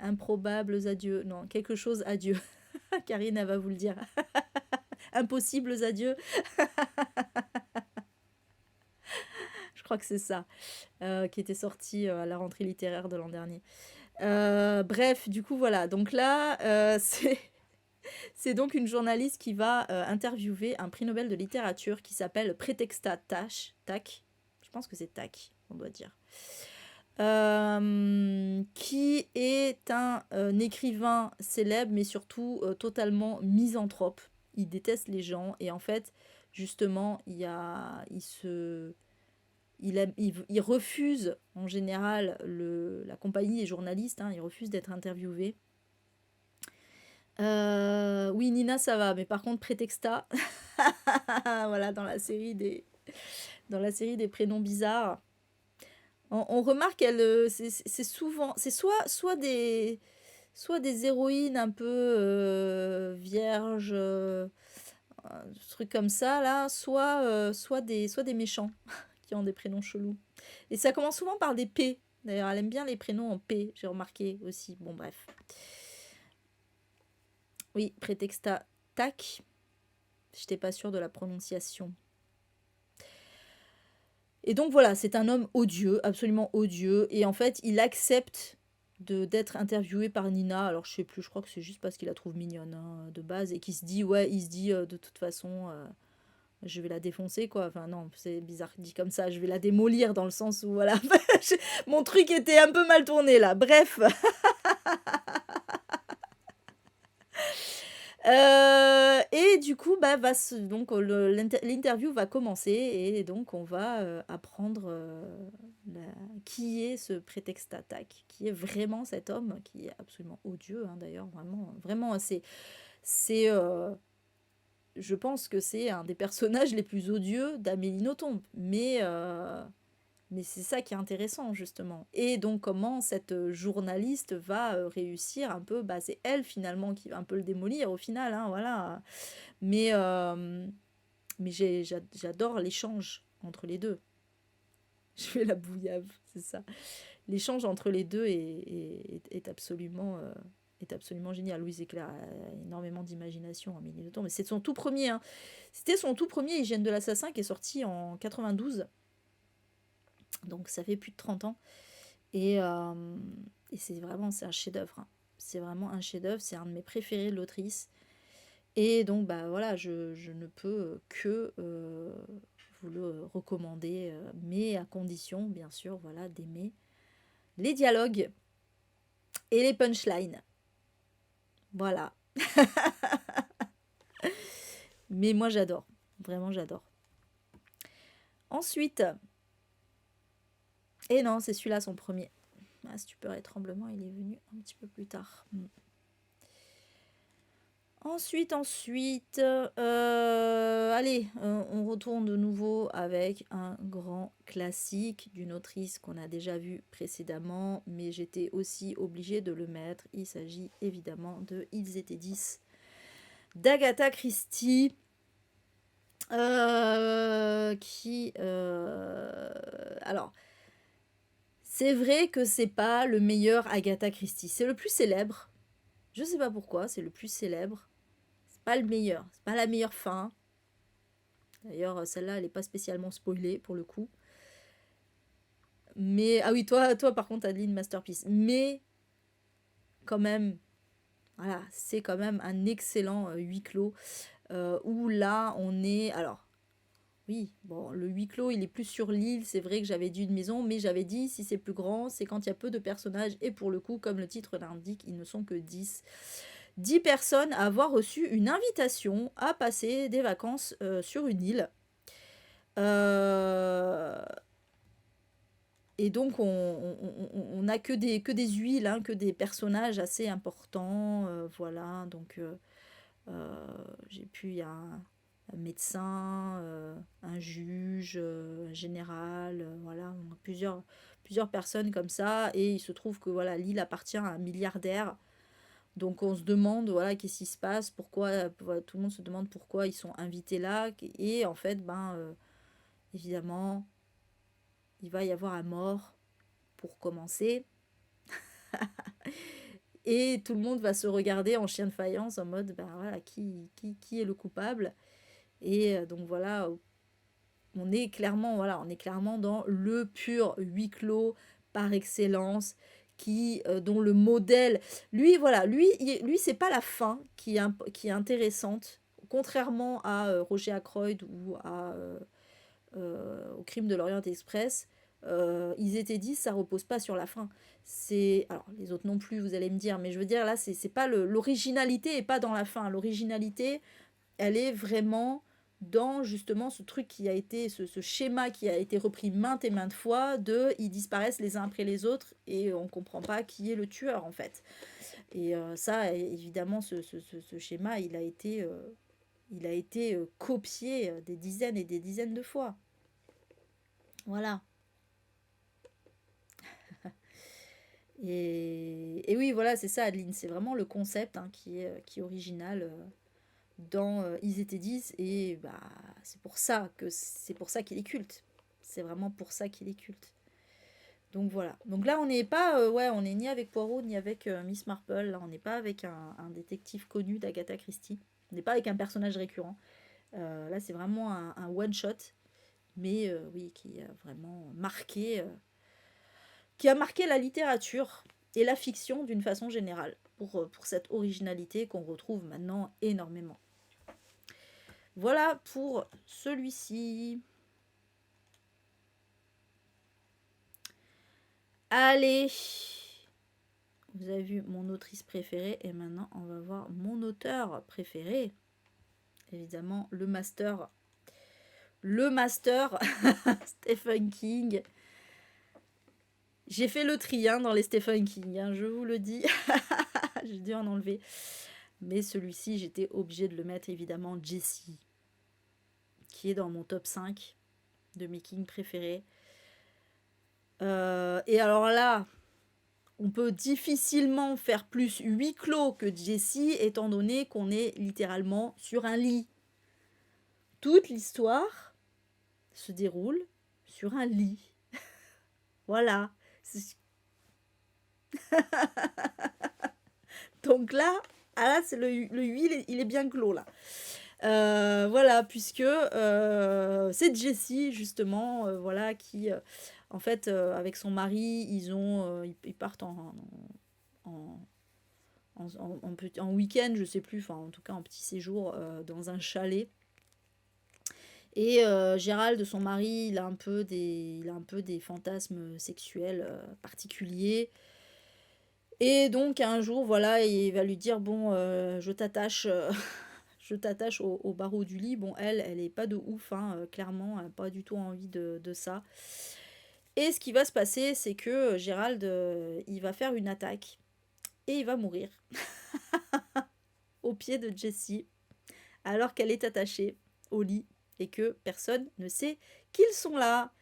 Improbables adieux. Non, quelque chose adieu. Karine, elle va vous le dire. Impossibles adieux. Je crois que c'est ça. Qui était sorti à la rentrée littéraire de l'an dernier. Bref, du coup, voilà. Donc là, c'est donc une journaliste qui va interviewer un prix Nobel de littérature qui s'appelle Pretexta Tak. Je pense que c'est Tak, on doit dire. Qui est un écrivain célèbre, mais surtout totalement misanthrope. Il déteste les gens et en fait, justement, il refuse en général la compagnie des journalistes, hein, il refuse d'être interviewé. Oui, Nina, ça va, mais par contre, Pretexta, voilà, dans la série des prénoms bizarres. On remarque c'est souvent, c'est soit des héroïnes un peu vierges, trucs comme ça là, soit des méchants qui ont des prénoms chelous. Et ça commence souvent par des P. D'ailleurs, elle aime bien les prénoms en P, j'ai remarqué aussi. Bon, bref. Oui, Pretexta Tak. J'étais pas sûre de la prononciation. Et donc voilà, c'est un homme odieux, absolument odieux. Et en fait, il accepte d'être interviewé par Nina. Alors je sais plus, je crois que c'est juste parce qu'il la trouve mignonne, hein, de base. Et qu'il se dit, ouais, de toute façon, je vais la défoncer, quoi. Enfin, non, c'est bizarre dit comme ça. Je vais la démolir dans le sens où, voilà, mon truc était un peu mal tourné là. Bref. Et du coup, bah, donc l'interview va commencer et donc on va apprendre qui est ce prétexte attaque, qui est vraiment cet homme, qui est absolument odieux, hein, d'ailleurs, vraiment, vraiment, c'est, je pense que c'est un des personnages les plus odieux d'Amélie Nothomb, mais c'est ça qui est intéressant, justement. Et donc, comment cette journaliste va réussir un peu, bah, c'est elle finalement qui va un peu le démolir au final, hein, voilà. Mais, euh, mais j'adore l'échange entre les deux. Je fais la bouillave, c'est ça. L'échange entre les deux est absolument génial. Louise Éclair a énormément d'imagination en Amélie Nothomb, mais c'est son tout premier, hein. C'était son tout premier Hygiène de l'assassin qui est sorti en 92. Donc ça fait plus de 30 ans. Et, euh, et c'est un chef-d'œuvre, hein. C'est vraiment un chef-d'œuvre, c'est un de mes préférés de l'autrice. Et donc, bah voilà, je ne peux que vous le recommander, mais à condition, bien sûr, voilà, d'aimer les dialogues et les punchlines. Voilà. Mais moi, j'adore. Vraiment, j'adore. Ensuite, et non, c'est celui-là son premier. Ah, Stupeur et Tremblement, il est venu un petit peu plus tard. Ensuite, allez, on retourne de nouveau avec un grand classique d'une autrice qu'on a déjà vu précédemment, mais j'étais aussi obligée de le mettre. Il s'agit évidemment de Ils étaient 10 d'Agatha Christie, alors, c'est vrai que c'est pas le meilleur Agatha Christie, c'est le plus célèbre. Je sais pas pourquoi, c'est le plus célèbre. C'est pas le meilleur, c'est pas la meilleure fin. D'ailleurs, celle-là, elle n'est pas spécialement spoilée pour le coup. Mais, ah oui, toi par contre, Adeline, masterpiece. Mais, quand même, voilà, c'est quand même un excellent huis clos. Où là, on est. Alors, oui, bon, le huis clos, il est plus sur l'île. C'est vrai que j'avais dit une maison, mais j'avais dit si c'est plus grand, c'est quand il y a peu de personnages. Et pour le coup, comme le titre l'indique, ils ne sont que 10. 10 personnes à avoir reçu une invitation à passer des vacances sur une île. Euh, Et donc, on n'a que des huiles, hein, que des personnages assez importants. Voilà, donc j'ai pu, il y a un médecin, un juge, un général, voilà, on a plusieurs personnes comme ça. Et il se trouve que voilà, l'île appartient à un milliardaire. Donc on se demande, voilà, qu'est-ce qui se passe, pourquoi, voilà, tout le monde se demande pourquoi ils sont invités là. Et en fait, évidemment, il va y avoir un mort pour commencer. Et tout le monde va se regarder en chien de faïence en mode, ben voilà, qui est le coupable. Et donc voilà, on est clairement dans le pur huis clos par excellence, dont le modèle, lui, voilà, lui c'est pas la fin qui est intéressante, contrairement à Roger Ackroyd ou au Crime de l'Orient Express. Ils étaient 10, ça repose pas sur la fin. Alors les autres non plus, vous allez me dire, mais je veux dire là, c'est pas l'originalité est pas dans la fin. L'originalité, elle est vraiment dans justement ce truc qui a été ce schéma qui a été repris maintes et maintes fois de ils disparaissent les uns après les autres et on comprend pas qui est le tueur en fait. Et ça, évidemment, ce schéma, il a été copié des dizaines et des dizaines de fois. Voilà. Et oui, voilà, c'est ça, Adeline. C'est vraiment le concept, hein, qui est original dans Ils étaient 10. Et bah, c'est pour ça qu'il est culte. C'est vraiment pour ça qu'il est culte. Donc voilà. Donc là, on n'est pas, ouais, on n'est ni avec Poirot ni avec Miss Marple. Là, on n'est pas avec un détective connu d'Agatha Christie. On n'est pas avec un personnage récurrent. Là, c'est vraiment un one shot, mais oui, qui a marqué la littérature et la fiction d'une façon générale, pour cette originalité qu'on retrouve maintenant énormément. Voilà pour celui-ci. Allez, vous avez vu mon autrice préférée et maintenant on va voir mon auteur préféré. Évidemment, le master Stephen King. J'ai fait le tri dans les Stephen King, hein, je vous le dis. J'ai dû en enlever. Mais celui-ci, j'étais obligée de le mettre, évidemment, Jessie, qui est dans mon top 5 de mes King préférés. Et alors là, on peut difficilement faire plus huis clos que Jessie, étant donné qu'on est littéralement sur un lit. Toute l'histoire se déroule sur un lit. Voilà. Donc là, c'est le 8, il est bien clos là. Voilà, puisque c'est Jessie justement, voilà, qui en fait avec son mari, ils partent en week-end, je sais plus, enfin en tout cas en petit séjour dans un chalet. Et Gérald, son mari, il a un peu des fantasmes sexuels particuliers. Et donc un jour, voilà, il va lui dire bon, je t'attache. Je t'attache au barreau du lit. Bon, elle est pas de ouf, hein, clairement, elle n'a pas du tout envie de ça. Et ce qui va se passer, c'est que Gérald, il va faire une attaque et il va mourir au pied de Jessie, alors qu'elle est attachée au lit et que personne ne sait qu'ils sont là.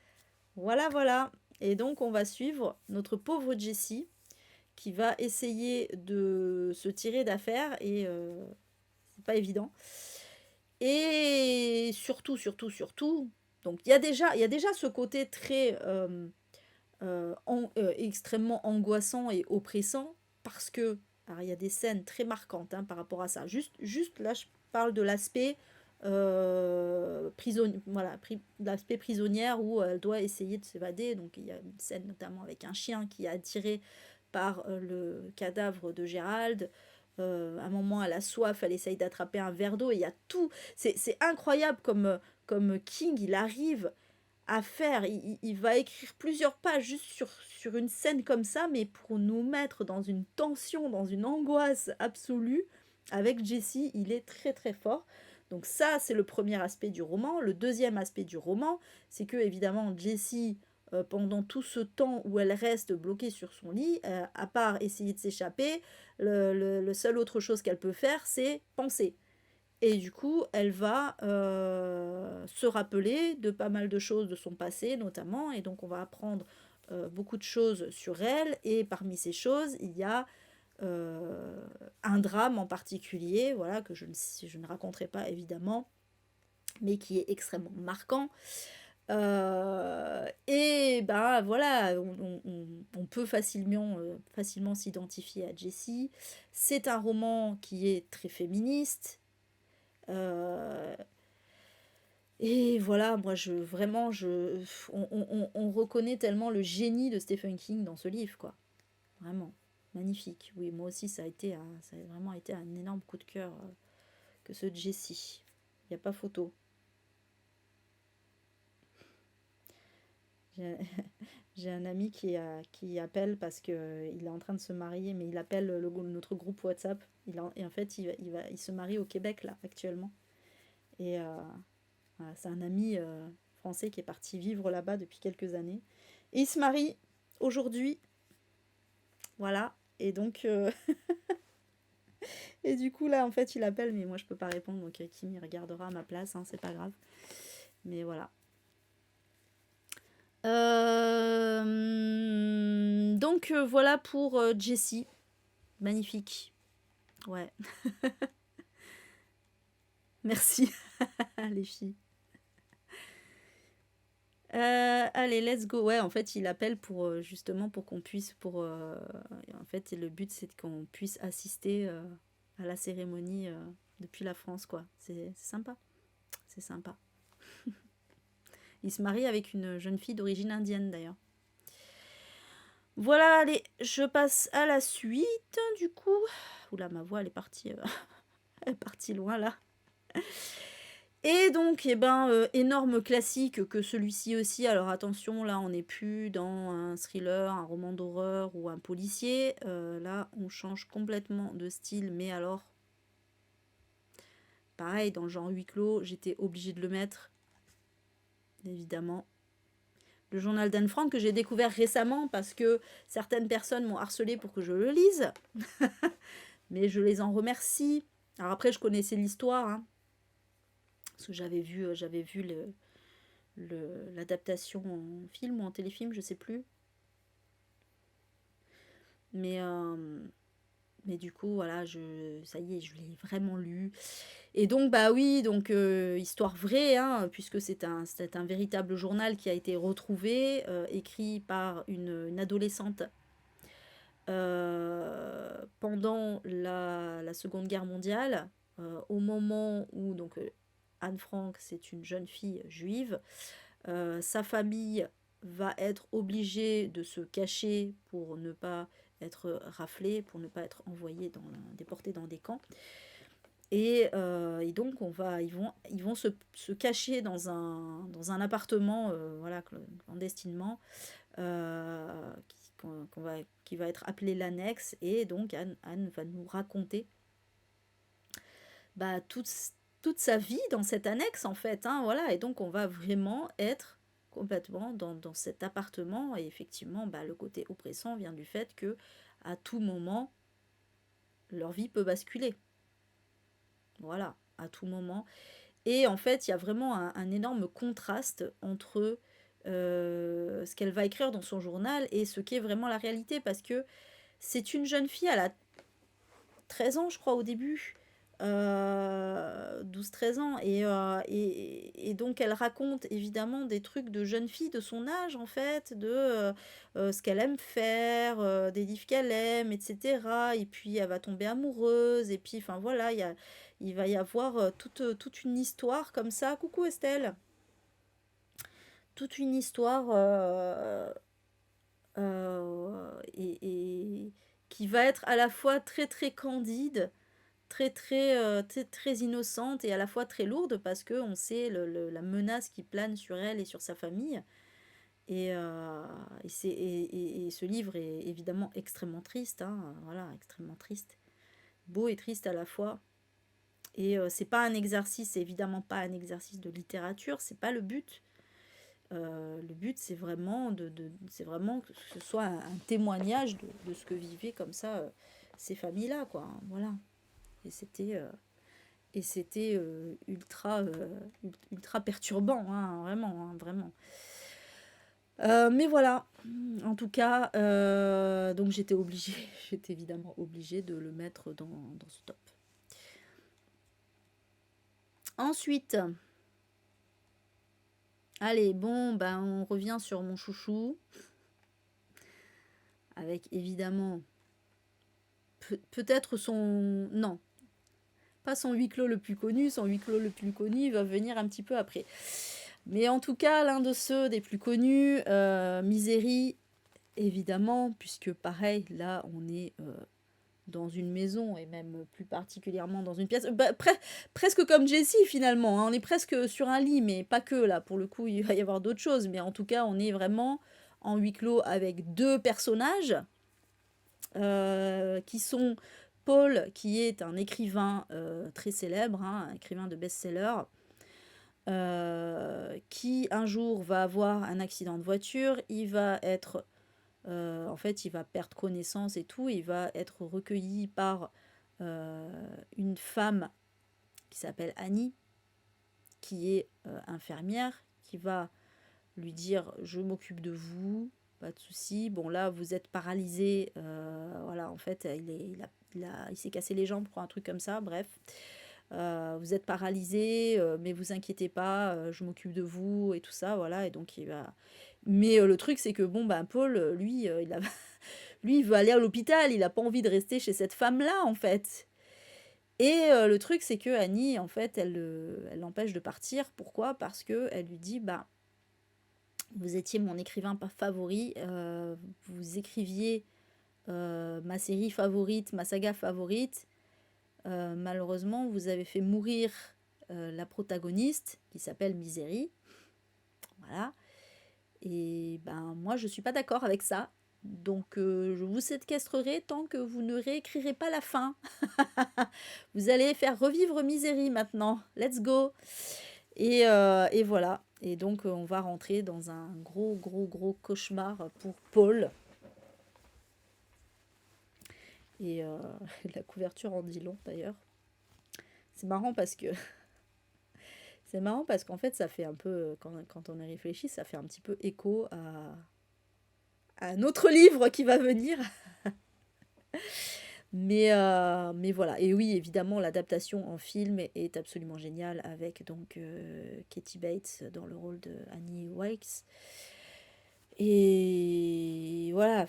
Voilà, voilà. Et donc, on va suivre notre pauvre Jessie qui va essayer de se tirer d'affaire et c'est pas évident. Et surtout, donc il y a déjà ce côté très extrêmement angoissant et oppressant parce que alors il y a des scènes très marquantes par rapport à ça. Juste là, je parle de l'aspect l'aspect prisonnière où elle doit essayer de s'évader. Donc il y a une scène notamment avec un chien qui est attiré par le cadavre de Gérald. À un moment, elle a soif, elle essaye d'attraper un verre d'eau et il y a tout. C'est incroyable comme King, il arrive à faire. Il va écrire plusieurs pages juste sur une scène comme ça, mais pour nous mettre dans une tension, dans une angoisse absolue. Avec Jessie, il est très très fort. Donc ça, c'est le premier aspect du roman. Le deuxième aspect du roman, c'est que évidemment Jessie, pendant tout ce temps où elle reste bloquée sur son lit, à part essayer de s'échapper, le seul autre chose qu'elle peut faire, c'est penser. Et du coup, elle va se rappeler de pas mal de choses de son passé, notamment. Et donc, on va apprendre beaucoup de choses sur elle. Et parmi ces choses, il y a un drame en particulier, voilà, que je ne raconterai pas évidemment, mais qui est extrêmement marquant. Et ben voilà, on peut facilement s'identifier à Jessie. C'est un roman qui est très féministe. Euh, et voilà, moi on reconnaît tellement le génie de Stephen King dans ce livre, quoi. Vraiment, magnifique. Oui, moi aussi, ça a vraiment été un énorme coup de cœur que ce Jessie. Il n'y a pas photo. J'ai j'ai un ami qui appelle parce qu'il est en train de se marier, mais il appelle notre groupe WhatsApp. Et en fait, il se marie au Québec, là, actuellement. Et voilà, c'est un ami français qui est parti vivre là-bas depuis quelques années. Et il se marie aujourd'hui. Voilà. Et donc, et du coup, là, en fait, il appelle, mais moi, je peux pas répondre. Donc, Kim, il regardera à ma place, hein, c'est pas grave. Mais voilà. Donc, voilà pour Jessie. Magnifique. Ouais. Merci, les filles. Allez, let's go. Ouais, en fait, il appelle pour justement pour qu'on puisse, en fait, le but c'est qu'on puisse assister à la cérémonie depuis la France, quoi. C'est sympa, c'est sympa. Il se marie avec une jeune fille d'origine indienne d'ailleurs. Voilà, allez, je passe à la suite, du coup. Oula, ma voix, elle est partie loin là. Et donc, énorme classique que celui-ci aussi. Alors attention, là, on n'est plus dans un thriller, un roman d'horreur ou un policier. Là, on change complètement de style, mais alors, pareil, dans le genre huis clos, j'étais obligée de le mettre, évidemment. Le journal d'Anne Frank que j'ai découvert récemment parce que certaines personnes m'ont harcelé pour que je le lise. Mais je les en remercie. Alors après, je connaissais l'histoire, hein, parce que j'avais vu l'adaptation en film ou en téléfilm, je sais plus. Mais, euh, mais du coup, voilà, ça y est, je l'ai vraiment lu. Et donc, bah oui, donc histoire vraie, hein, puisque c'est un véritable journal qui a été retrouvé, écrit par une adolescente pendant la Seconde Guerre mondiale, au moment où donc Anne Frank, c'est une jeune fille juive, sa famille va être obligée de se cacher pour ne pas être raflée, pour ne pas être envoyée déportée dans des camps. Et donc ils vont se cacher dans un appartement, voilà, clandestinement, qui va être appelé l'annexe. Et donc Anne va nous raconter bah, toute sa vie dans cette annexe en fait, hein, voilà. Et donc on va vraiment être complètement dans cet appartement. Et effectivement, bah, le côté oppressant vient du fait que à tout moment, leur vie peut basculer. Voilà, à tout moment. Et en fait, il y a vraiment un énorme contraste entre ce qu'elle va écrire dans son journal et ce qu'est vraiment la réalité. Parce que c'est une jeune fille, elle a 13 ans, je crois, au début. 12-13 ans. Et donc, elle raconte évidemment des trucs de jeune fille de son âge, en fait, de ce qu'elle aime faire, des livres qu'elle aime, etc. Et puis, elle va tomber amoureuse. Et puis, enfin, voilà, il va y avoir toute une histoire comme ça. Coucou Estelle. Toute une histoire et qui va être à la fois très très candide, très innocente et à la fois très lourde parce que on sait la menace qui plane sur elle et sur sa famille. Et ce livre est évidemment extrêmement triste, hein, voilà, extrêmement triste. Beau et triste à la fois. Et c'est pas un exercice, c'est évidemment pas un exercice de littérature, c'est pas le but. Le but, c'est vraiment que ce soit un témoignage de ce que vivaient comme ça ces familles-là, quoi, hein, voilà. Et c'était ultra perturbant, hein, vraiment, hein, vraiment. Mais voilà, en tout cas, donc j'étais obligée, j'étais évidemment obligée de le mettre dans ce top. Ensuite, allez, bon, ben on revient sur mon chouchou, avec évidemment peut-être son... Non, pas son huis clos le plus connu, son huis clos le plus connu va venir un petit peu après. Mais en tout cas, l'un de ceux des plus connus, Misery, évidemment, puisque pareil, là, on est dans une maison, et même plus particulièrement dans une pièce, presque comme Jessie finalement, hein, on est presque sur un lit, mais pas que, là, pour le coup, il va y avoir d'autres choses, mais en tout cas, on est vraiment en huis clos avec deux personnages, qui sont Paul, qui est un écrivain très célèbre, hein, un écrivain de best-seller, qui un jour va avoir un accident de voiture, en fait, il va perdre connaissance et tout, il va être recueilli par une femme qui s'appelle Annie, qui est infirmière, qui va lui dire je m'occupe de vous, pas de souci. Bon là vous êtes paralysé, voilà en fait il s'est cassé les jambes pour un truc comme ça, bref. Vous êtes paralysé, mais vous inquiétez pas, je m'occupe de vous et tout ça, voilà. Et donc il va. Mais le truc c'est que bon ben Paul, lui, lui il veut aller à l'hôpital, il a pas envie de rester chez cette femme-là en fait. Et le truc c'est que Annie en fait elle l'empêche de partir. Pourquoi? Parce que elle lui dit bah vous étiez mon écrivain favori, vous écriviez ma série favorite, ma saga favorite. Malheureusement, vous avez fait mourir la protagoniste, qui s'appelle Misery. Voilà. Et ben moi, je suis pas d'accord avec ça. Donc, je vous séquestrerai tant que vous ne réécrirez pas la fin. Vous allez faire revivre Misery maintenant. Let's go. Et voilà. Et donc, on va rentrer dans un gros, gros, gros cauchemar pour Paul. Et la couverture en dit long, d'ailleurs. C'est marrant parce que c'est marrant parce qu'en fait, ça fait un peu, quand on y réfléchit, ça fait un petit peu écho à un autre livre qui va venir. Mais voilà. Et oui, évidemment, l'adaptation en film est absolument géniale avec donc Katie Bates dans le rôle de Annie Wilkes. Et voilà,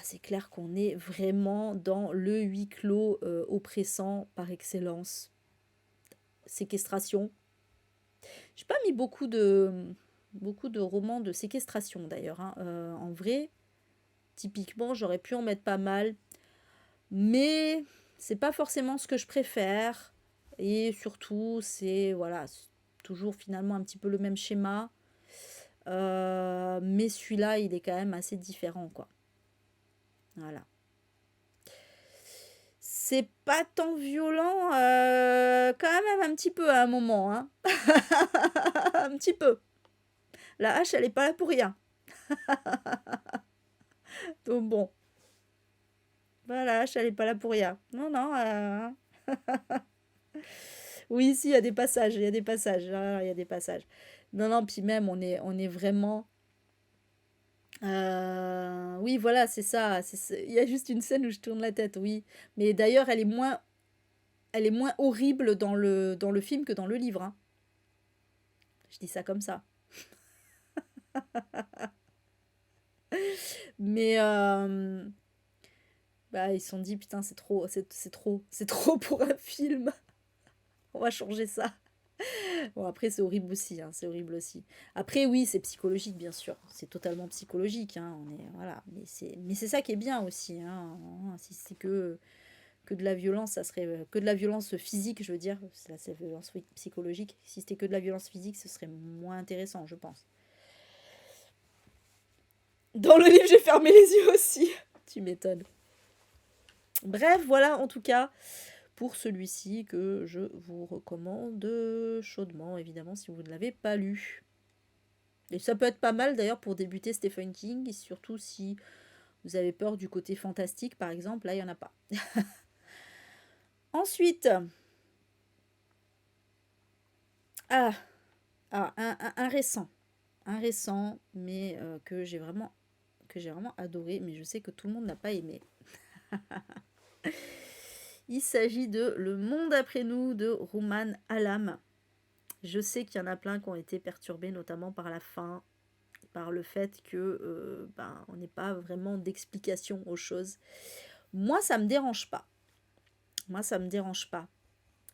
c'est clair qu'on est vraiment dans le huis clos oppressant par excellence. Séquestration. J'ai pas mis beaucoup de romans de séquestration d'ailleurs, hein. En vrai, typiquement, j'aurais pu en mettre pas mal, mais c'est pas forcément ce que je préfère. Et surtout, c'est voilà, c'est toujours finalement un petit peu le même schéma. Mais celui-là, il est quand même assez différent, quoi. Voilà. C'est pas tant violent, quand même un petit peu à un moment, hein. Un petit peu. La hache, elle est pas là pour rien. Donc bon, voilà, la hache, elle est pas là pour rien. Non, non. Oui, si, il y a des passages, il y a des passages. Ah, il y a des passages. Non, non, puis même, on est vraiment. Oui, voilà, c'est ça. Il y a juste une scène où je tourne la tête, oui. Mais d'ailleurs, elle est moins horrible dans le film que dans le livre, hein. Je dis ça comme ça. Mais bah, ils se sont dit, putain, c'est trop, c'est trop pour un film. On va changer ça. Bon, après, c'est horrible aussi, hein, c'est horrible aussi. Après, oui, c'est psychologique, bien sûr. C'est totalement psychologique, hein, voilà. Mais c'est ça qui est bien aussi, hein. Si c'est que de la violence, ça serait que de la violence physique, je veux dire. C'est la violence psychologique. Si c'était que de la violence physique, ce serait moins intéressant, je pense. Dans le livre, j'ai fermé les yeux aussi. Tu m'étonnes. Bref, voilà, en tout cas, pour celui-ci que je vous recommande chaudement, évidemment, si vous ne l'avez pas lu. Et ça peut être pas mal d'ailleurs pour débuter Stephen King, et surtout si vous avez peur du côté fantastique, par exemple, là, il n'y en a pas. Ensuite, ah, un récent. Un récent, mais que j'ai vraiment adoré, mais je sais que tout le monde n'a pas aimé. Il s'agit de Le Monde après nous de Rumaan Alam. Je sais qu'il y en a plein qui ont été perturbés, notamment par la fin, par le fait que on n'ait pas vraiment d'explication aux choses. Moi, ça me dérange pas. Moi, ça me dérange pas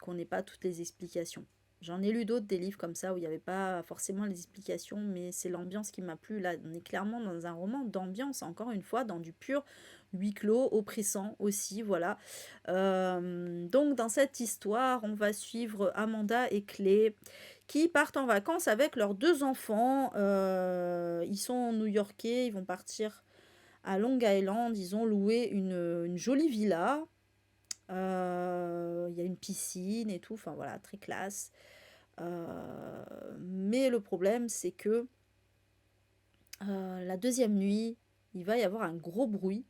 qu'on n'ait pas toutes les explications. J'en ai lu d'autres, des livres comme ça, où il n'y avait pas forcément les explications, mais c'est l'ambiance qui m'a plu. Là, on est clairement dans un roman d'ambiance, encore une fois, dans du pur huis clos, oppressant aussi, voilà. Donc, dans cette histoire, on va suivre Amanda et Clay, qui partent en vacances avec leurs deux enfants. Ils sont new-yorkais, ils vont partir à Long Island, ils ont loué une jolie villa. Il y a une piscine et tout, enfin voilà, très classe. Mais le problème, c'est que la deuxième nuit, il va y avoir un gros bruit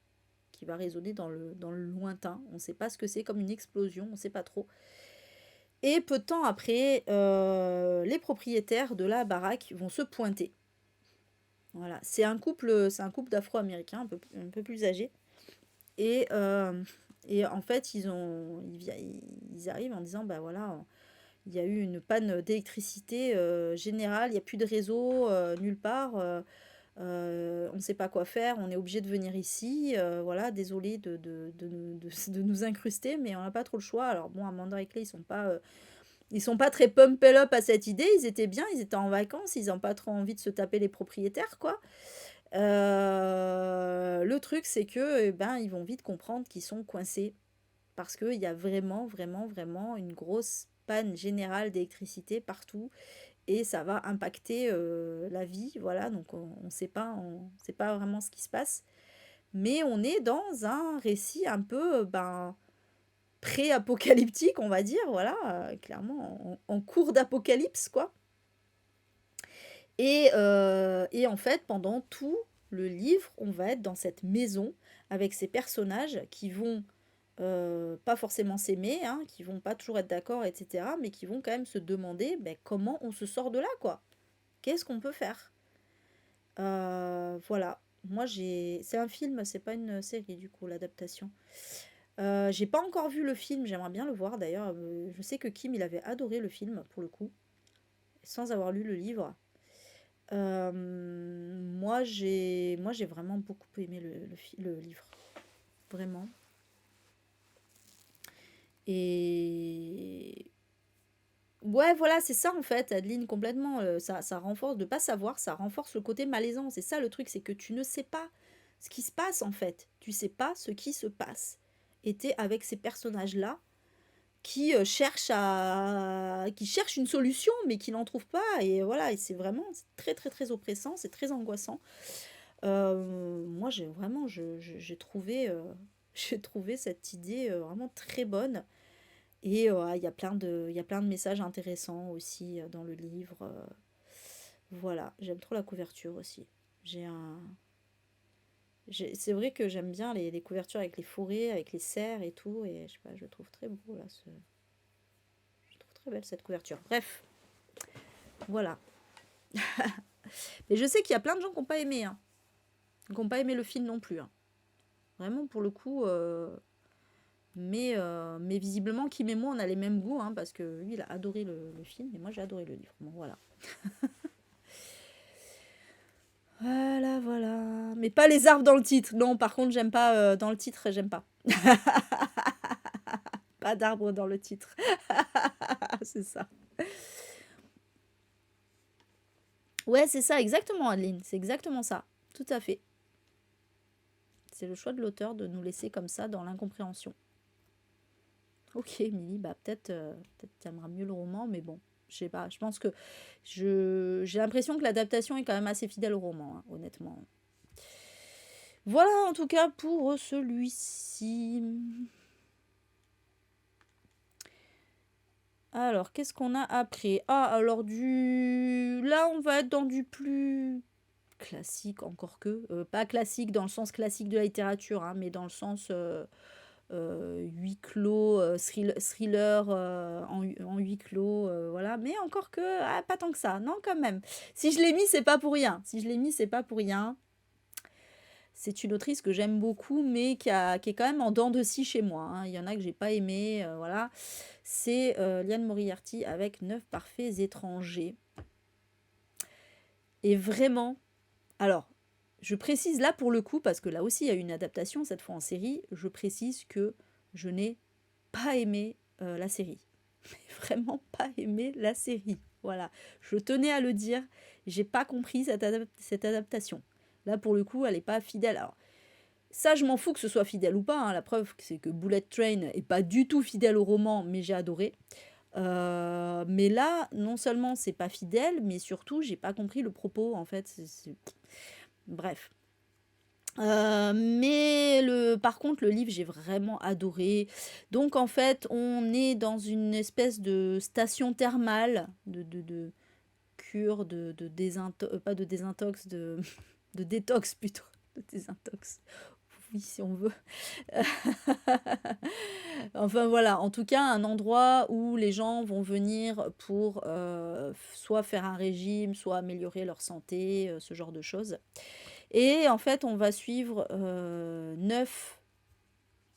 qui va résonner dans le lointain. On ne sait pas ce que c'est, comme une explosion, on ne sait pas trop. Et peu de temps après, les propriétaires de la baraque vont se pointer. Voilà, c'est un couple d'Afro-Américains un peu plus âgés. Et en fait, ils arrivent en disant, bah voilà, il y a eu une panne d'électricité générale, il n'y a plus de réseau nulle part, on ne sait pas quoi faire, on est obligé de venir ici, voilà, désolé de nous incruster, mais on n'a pas trop le choix. Alors bon, Amanda et Clay, ils sont pas très pump up à cette idée, ils étaient bien, ils étaient en vacances, ils n'ont pas trop envie de se taper les propriétaires, quoi. Le truc, c'est que, ben, ils vont vite comprendre qu'ils sont coincés parce qu'il y a vraiment, vraiment, vraiment une grosse panne générale d'électricité partout et ça va impacter la vie, voilà, donc on sait pas vraiment ce qui se passe, mais on est dans un récit un peu ben, pré-apocalyptique, on va dire, voilà, clairement en cours d'apocalypse, quoi. Et en fait, pendant tout le livre, on va être dans cette maison avec ces personnages qui vont pas forcément s'aimer, hein, qui vont pas toujours être d'accord, etc., mais qui vont quand même se demander ben, comment on se sort de là, quoi. Qu'est-ce qu'on peut faire? Voilà. Moi, c'est un film, c'est pas une série, du coup, l'adaptation. J'ai pas encore vu le film, j'aimerais bien le voir d'ailleurs. Je sais que Kim, il avait adoré le film, pour le coup, sans avoir lu le livre. Moi, j'ai vraiment beaucoup aimé le livre, vraiment. Et ouais, voilà, c'est ça en fait, Adeline, complètement. Ça renforce de pas savoir, ça renforce le côté malaisant. C'est ça le truc, c'est que tu ne sais pas ce qui se passe en fait. Tu sais pas ce qui se passe. Et t'es avec ces personnages-là qui cherchent une solution, mais qui n'en trouvent pas. Et voilà, et c'est très très très oppressant, c'est très angoissant. Moi, j'ai trouvé, j'ai trouvé cette idée vraiment très bonne. Et il y a plein de messages intéressants aussi dans le livre. Voilà, j'aime trop la couverture aussi. J'ai un... C'est vrai que j'aime bien les couvertures avec les forêts, avec les cerfs et tout. Et je sais pas, je le trouve très beau là. Je trouve très belle cette couverture. Bref, voilà. Mais je sais qu'il y a plein de gens qui n'ont pas aimé, hein. Qui n'ont pas aimé le film non plus, hein. Vraiment, pour le coup. Mais visiblement, Kim et moi, on a les mêmes goûts, hein, parce que lui, il a adoré le film, et moi, j'ai adoré le livre. Bon, voilà. Voilà, voilà. Mais pas les arbres dans le titre. Non, par contre, j'aime pas. Dans le titre, j'aime pas. Pas d'arbres dans le titre. C'est ça. Ouais, c'est ça, exactement, Adeline. C'est exactement ça. Tout à fait. C'est le choix de l'auteur de nous laisser comme ça dans l'incompréhension. Ok, Émilie, bah peut-être tu aimeras mieux le roman, mais bon, je sais pas. Je pense que j'ai l'impression que l'adaptation est quand même assez fidèle au roman, hein, honnêtement. Voilà en tout cas pour celui-ci. Alors, qu'est-ce qu'on a après? Ah, alors Là, on va être dans du plus classique, encore que. Pas classique dans le sens classique de la littérature, hein, mais dans le sens huis clos, thriller en huis clos, voilà. Mais encore que, pas tant que ça, non, quand même. Si je l'ai mis, c'est pas pour rien. Si je l'ai mis, c'est pas pour rien. C'est une autrice que j'aime beaucoup, mais qui est quand même en dents de scie chez moi, hein. Il y en a que j'ai pas aimé, voilà. C'est Liane Moriarty avec 9 parfaits étrangers. Et vraiment, alors, je précise là pour le coup, parce que là aussi il y a une adaptation, cette fois en série, je précise que je n'ai pas aimé la série. Vraiment pas aimé la série. Voilà, je tenais à le dire, j'ai pas compris cette adaptation. Là pour le coup, elle n'est pas fidèle. Alors, ça, je m'en fous que ce soit fidèle ou pas, hein. La preuve, c'est que Bullet Train est pas du tout fidèle au roman, mais j'ai adoré. Mais là, non seulement c'est pas fidèle, mais surtout, j'ai pas compris le propos, en fait. Bref. Par contre, le livre, j'ai vraiment adoré. Donc, en fait, on est dans une espèce de station thermale, de cure, pas de désintox, de détox plutôt, de désintox. Oui, si on veut. Enfin voilà, en tout cas, un endroit où les gens vont venir pour soit faire un régime, soit améliorer leur santé, ce genre de choses. Et en fait, on va suivre 9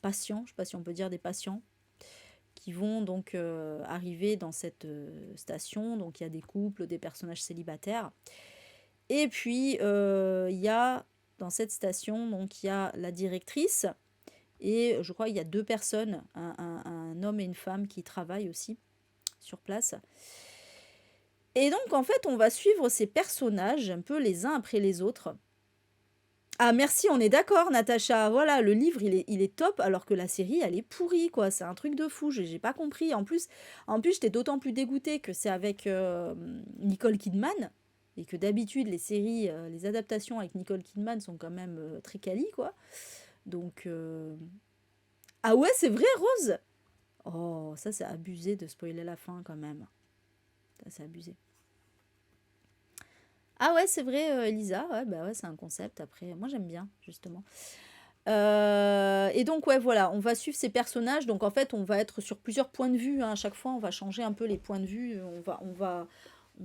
patients, je ne sais pas si on peut dire des patients, qui vont donc arriver dans cette station. Donc il y a des couples, des personnages célibataires. Et puis il y a dans cette station, donc il y a la directrice. Et je crois qu'il y a 2 personnes, un homme et une femme qui travaillent aussi sur place. Et donc en fait, on va suivre ces personnages un peu les uns après les autres. Ah merci, on est d'accord, Natacha. Voilà, le livre, il est top, alors que la série, elle est pourrie, quoi. C'est un truc de fou, j'ai pas compris. En plus, j'étais d'autant plus dégoûtée que c'est avec Nicole Kidman, et que d'habitude, les séries, les adaptations avec Nicole Kidman sont quand même très quali, quoi. Donc, ah ouais, c'est vrai, Rose? Oh, ça, c'est abusé de spoiler la fin, quand même. Ça, c'est abusé. Ah ouais, c'est vrai, Elisa. Ouais, bah ouais, c'est un concept. Après, moi, j'aime bien, justement. Et donc, ouais, voilà, on va suivre ces personnages. Donc, en fait, on va être sur plusieurs points de vue, hein. À chaque fois, on va changer un peu les points de vue. On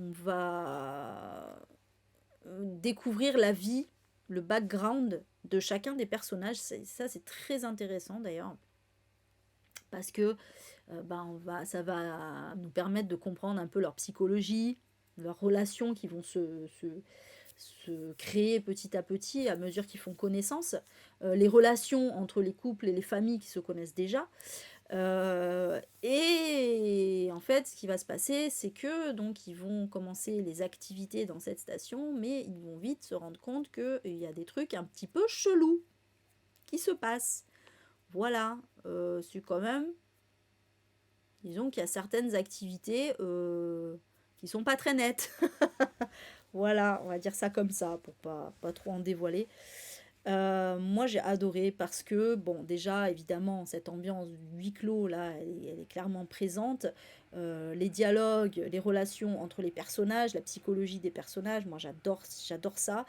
va découvrir la vie, le background de chacun des personnages. Ça, c'est très intéressant d'ailleurs, parce que ben, ça va nous permettre de comprendre un peu leur psychologie, leurs relations qui vont se créer petit à petit à mesure qu'ils font connaissance, les relations entre les couples et les familles qui se connaissent déjà. Et en fait, ce qui va se passer, c'est que donc ils vont commencer les activités dans cette station, mais ils vont vite se rendre compte qu'il y a des trucs un petit peu chelous qui se passent. Voilà, c'est quand même, disons qu'il y a certaines activités qui sont pas très nettes. Voilà, on va dire ça comme ça pour pas trop en dévoiler. Moi, j'ai adoré parce que, bon, déjà, évidemment, cette ambiance du huis clos, là, elle est clairement présente. Les dialogues, les relations entre les personnages, la psychologie des personnages, moi, j'adore ça.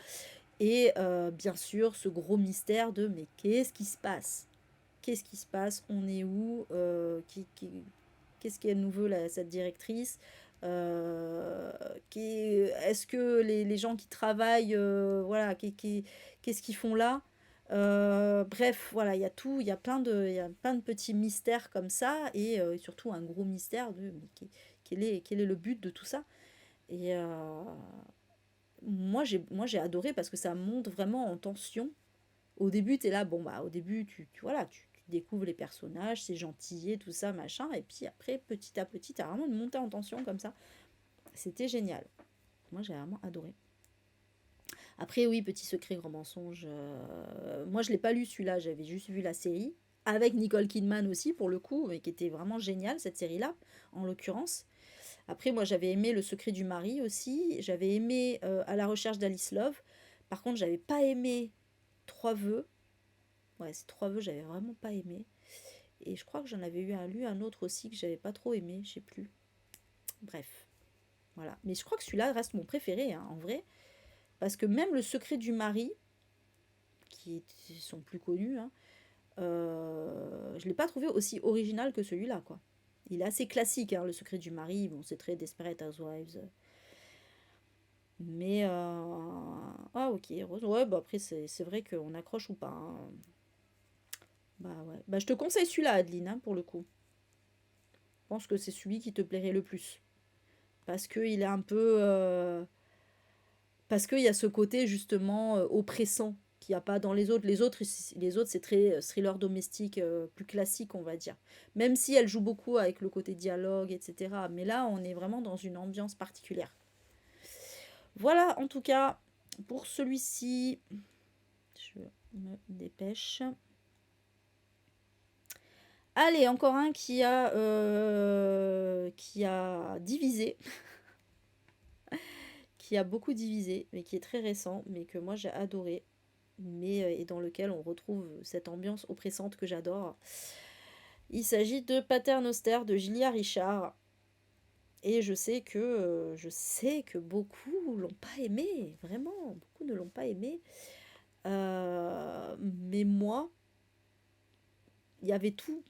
Et bien sûr, ce gros mystère de, mais qu'est-ce qui se passe? Qu'est-ce qui se passe? On est où? Qu'est-ce qu'elle nous veut, cette directrice? Est-ce que les gens qui travaillent, voilà, qu'est-ce qu'ils font là? Bref, voilà, il y a tout, il y a plein de petits mystères comme ça, et surtout un gros mystère de mais quel est le but de tout ça? Et moi j'ai adoré parce que ça monte vraiment en tension. Au début, tu es là, bon, bah, au début, voilà, tu découvres les personnages, c'est gentil, tout ça, machin. Et puis après, petit à petit, tu as vraiment une montée en tension comme ça. C'était génial. Moi, j'ai vraiment adoré. Après, oui, Petit secret, grand mensonge. Moi, je l'ai pas lu celui-là, j'avais juste vu la série. Avec Nicole Kidman aussi, pour le coup, mais qui était vraiment géniale, cette série-là, en l'occurrence. Après, moi, j'avais aimé Le secret du mari aussi. J'avais aimé À la recherche d'Alice Love. Par contre, j'avais pas aimé Trois vœux. Ouais, ces trois vœux, j'avais vraiment pas aimé. Et je crois que j'en avais lu un autre aussi que j'avais pas trop aimé, je sais plus. Bref, voilà. Mais je crois que celui-là reste mon préféré, hein, en vrai. Parce que même Le secret du mari, sont plus connus, hein, je l'ai pas trouvé aussi original que celui-là, quoi. Il est assez classique, hein, Le secret du mari. Bon, c'est très Desperate Housewives. Mais, ah, ok, Rose. Ouais, bah après, c'est vrai qu'on accroche ou pas, hein. Bah ouais. Bah, je te conseille celui-là, Adeline, hein, pour le coup. Je pense que c'est celui qui te plairait le plus. Parce qu'il est un peu. Parce qu'il y a ce côté justement oppressant qu'il n'y a pas dans les autres. Les autres c'est très thriller domestique, plus classique, on va dire. Même si elle joue beaucoup avec le côté dialogue, etc. Mais là, on est vraiment dans une ambiance particulière. Voilà, en tout cas, pour celui-ci, je me dépêche. Allez, encore un qui a divisé, qui a beaucoup divisé, mais qui est très récent, mais que moi j'ai adoré, et dans lequel on retrouve cette ambiance oppressante que j'adore. Il s'agit de Pater Noster de Julia Richard. Et je sais que beaucoup l'ont pas aimé, vraiment, beaucoup ne l'ont pas aimé. Mais moi, il y avait tout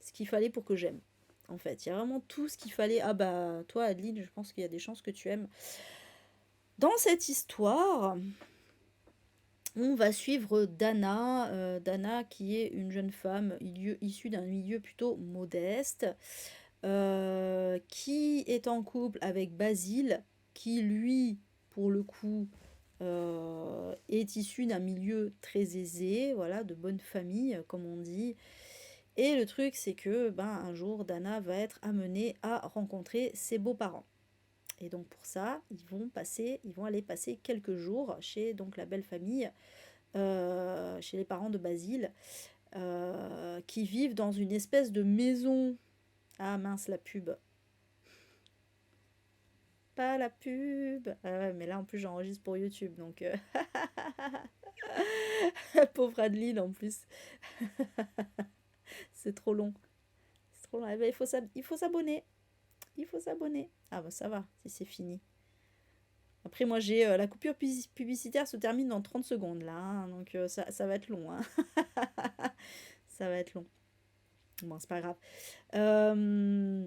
ce qu'il fallait pour que j'aime. En fait, il y a vraiment tout ce qu'il fallait. Ah bah, toi, Adeline, je pense qu'il y a des chances que tu aimes. Dans cette histoire, on va suivre Dana. Dana, qui est une jeune femme issue d'un milieu plutôt modeste, qui est en couple avec Basile, qui lui, pour le coup, est issu d'un milieu très aisé, voilà, de bonne famille, comme on dit. Et le truc, c'est que ben, un jour, Dana va être amenée à rencontrer ses beaux-parents. Et donc pour ça, ils vont aller passer quelques jours chez donc la belle famille chez les parents de Basile, qui vivent dans une espèce de maison. Ah mince, la pub. Pas la pub. Ah ouais, mais là en plus j'enregistre pour YouTube, donc pauvre Adeline en plus, c'est trop long. C'est trop long. Eh ben, il faut s'abonner. Il faut s'abonner. Ah bah ça va, si c'est fini. Après moi j'ai la coupure publicitaire se termine dans 30 secondes là, hein, donc ça va être long, hein. Ça va être long. Bon, c'est pas grave. Euh,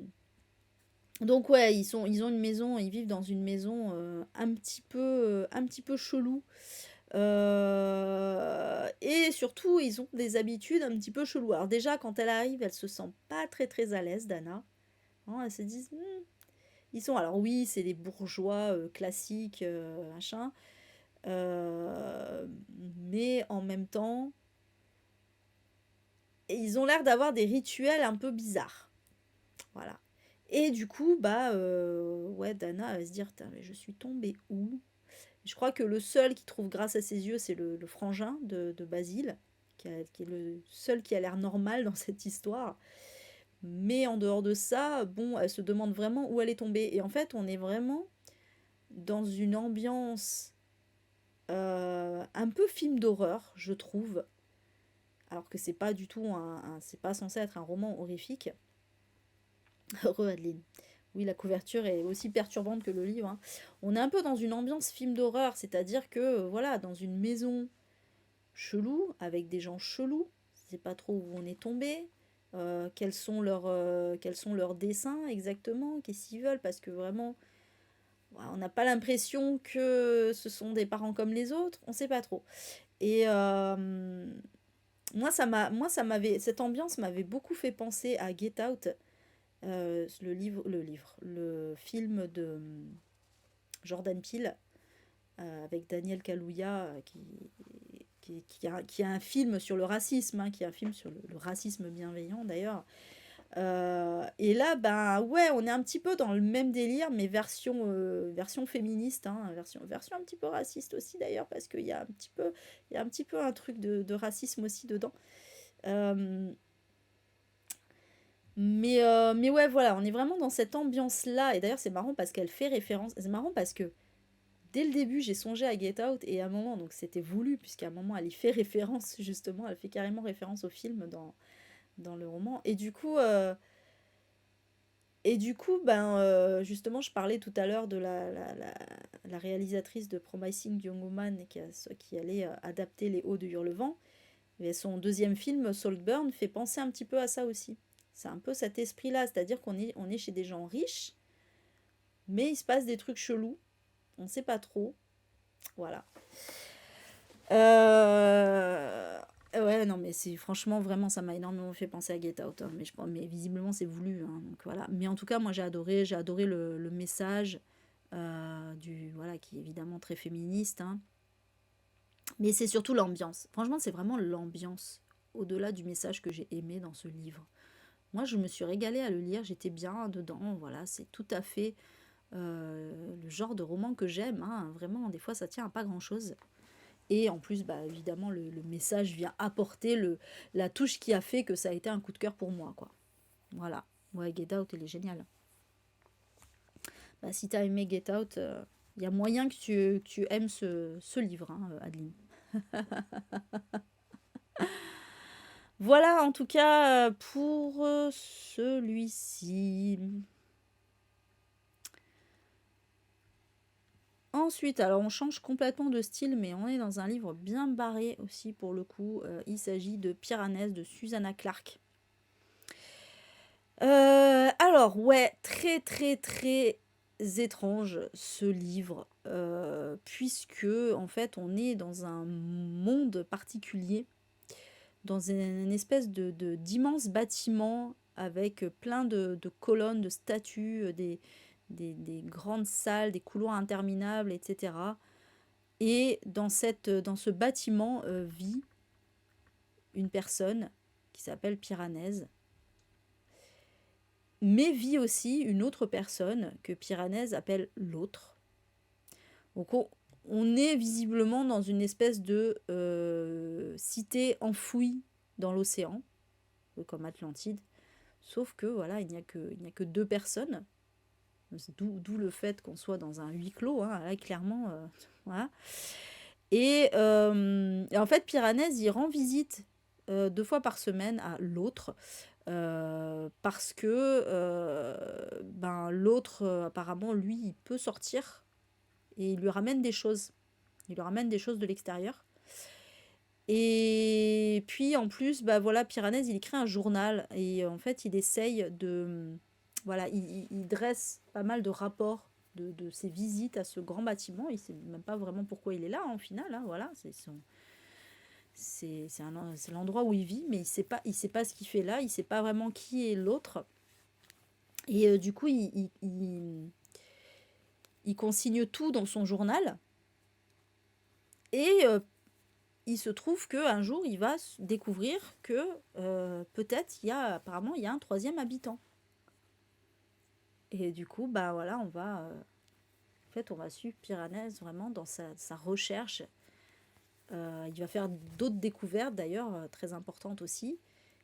Donc ouais, ils ont une maison, ils vivent dans une maison un petit peu chelou. Et surtout, ils ont des habitudes un petit peu chelou. Alors déjà, quand elle arrive, elle se sent pas très très à l'aise, Dana. Hein, elle se dit, ils sont, alors oui, c'est des bourgeois classiques, machin. Euh, mais en même temps, ils ont l'air d'avoir des rituels un peu bizarres. Voilà. Et du coup, bah, ouais, Dana elle va se dire, tain, mais je suis tombée où? Je crois que le seul qui trouve grâce à ses yeux, c'est le frangin de Basile, qui est le seul qui a l'air normal dans cette histoire. Mais en dehors de ça, bon, elle se demande vraiment où elle est tombée. Et en fait, on est vraiment dans une ambiance un peu film d'horreur, je trouve. Alors que c'est pas du tout c'est pas censé être un roman horrifique. Heureux Adeline. Oui, la couverture est aussi perturbante que le livre, hein. On est un peu dans une ambiance film d'horreur, c'est-à-dire que, voilà, dans une maison chelou, avec des gens chelous, je sais pas trop où on est tombé, quels sont leurs dessins exactement, qu'est-ce qu'ils veulent, parce que vraiment, voilà, on n'a pas l'impression que ce sont des parents comme les autres, on sait pas trop. Et cette ambiance m'avait beaucoup fait penser à Get Out, le film de Jordan Peele, avec Daniel Kaluuya, qui a un film sur le racisme, hein, qui est un film sur le racisme bienveillant d'ailleurs. Et là, ben ouais, on est un petit peu dans le même délire, mais version féministe, hein, version un petit peu raciste aussi d'ailleurs, parce qu'il y a un petit peu, il y a un petit peu un truc de racisme aussi dedans. Euh, mais ouais, voilà, on est vraiment dans cette ambiance-là. Et d'ailleurs, c'est marrant parce qu'elle fait référence. C'est marrant parce que dès le début, j'ai songé à Get Out et à un moment, donc c'était voulu, puisqu'à un moment, elle y fait référence, justement, elle fait carrément référence au film dans le roman. Ben, justement, je parlais tout à l'heure de la réalisatrice de Promising Young Woman qui allait adapter Les Hauts de Hurlevent. Et son deuxième film, Saltburn, fait penser un petit peu à ça aussi. C'est un peu cet esprit-là, c'est-à-dire on est chez des gens riches, mais il se passe des trucs chelous, on ne sait pas trop. Voilà. Euh, Ouais, non, mais c'est franchement, vraiment, ça m'a énormément fait penser à Get Out, hein, mais visiblement, c'est voulu, hein, donc voilà. Mais en tout cas, moi, j'ai adoré le message voilà, qui est évidemment très féministe, hein. Mais c'est surtout l'ambiance. Franchement, c'est vraiment l'ambiance, au-delà du message que j'ai aimé dans ce livre. Moi, je me suis régalée à le lire, j'étais bien dedans, voilà, c'est tout à fait le genre de roman que j'aime, hein. Vraiment, des fois, ça tient à pas grand-chose. Et en plus, bah, évidemment, le message vient apporter la touche qui a fait que ça a été un coup de cœur pour moi, quoi. Voilà. Ouais, Get Out, il est génial. Bah, si t'as aimé Get Out, il y a moyen que tu aimes ce livre, hein, Adeline. Voilà, en tout cas, pour celui-ci. Ensuite, alors on change complètement de style, mais on est dans un livre bien barré aussi pour le coup. Il s'agit de Piranèse de Susanna Clark. Alors, ouais, très très très étrange ce livre, puisque en fait on est dans un monde particulier, dans une espèce d'immense bâtiment avec plein de colonnes, de statues, des grandes salles, des couloirs interminables, etc. Et dans ce bâtiment vit une personne qui s'appelle Piranèse, mais vit aussi une autre personne que Piranèse appelle l'autre. Donc on est visiblement dans une espèce de cité enfouie dans l'océan, comme Atlantide. Sauf que voilà, il n'y a que deux personnes. D'où le fait qu'on soit dans un huis clos, hein, là, clairement. Voilà. Et en fait, Piranèse, il rend visite 2 fois par semaine à l'autre. Parce que ben, l'autre, apparemment, lui, il peut sortir et il lui ramène des choses. Il lui ramène des choses de l'extérieur. Et puis en plus, bah voilà, Piranèse, il écrit un journal et en fait, il essaye de... Voilà, il dresse pas mal de rapports de ses visites à ce grand bâtiment. Il sait même pas vraiment pourquoi il est là, en final, hein, voilà, c'est l'endroit où il vit, mais il sait pas ce qu'il fait là, il sait pas vraiment qui est l'autre. Et du coup, il consigne tout dans son journal. Et il se trouve qu'un jour, il va découvrir que peut-être apparemment, il y a un troisième habitant. Et du coup, bah voilà, en fait, on va suivre Piranèse vraiment dans sa recherche. Il va faire d'autres découvertes d'ailleurs, très importantes aussi.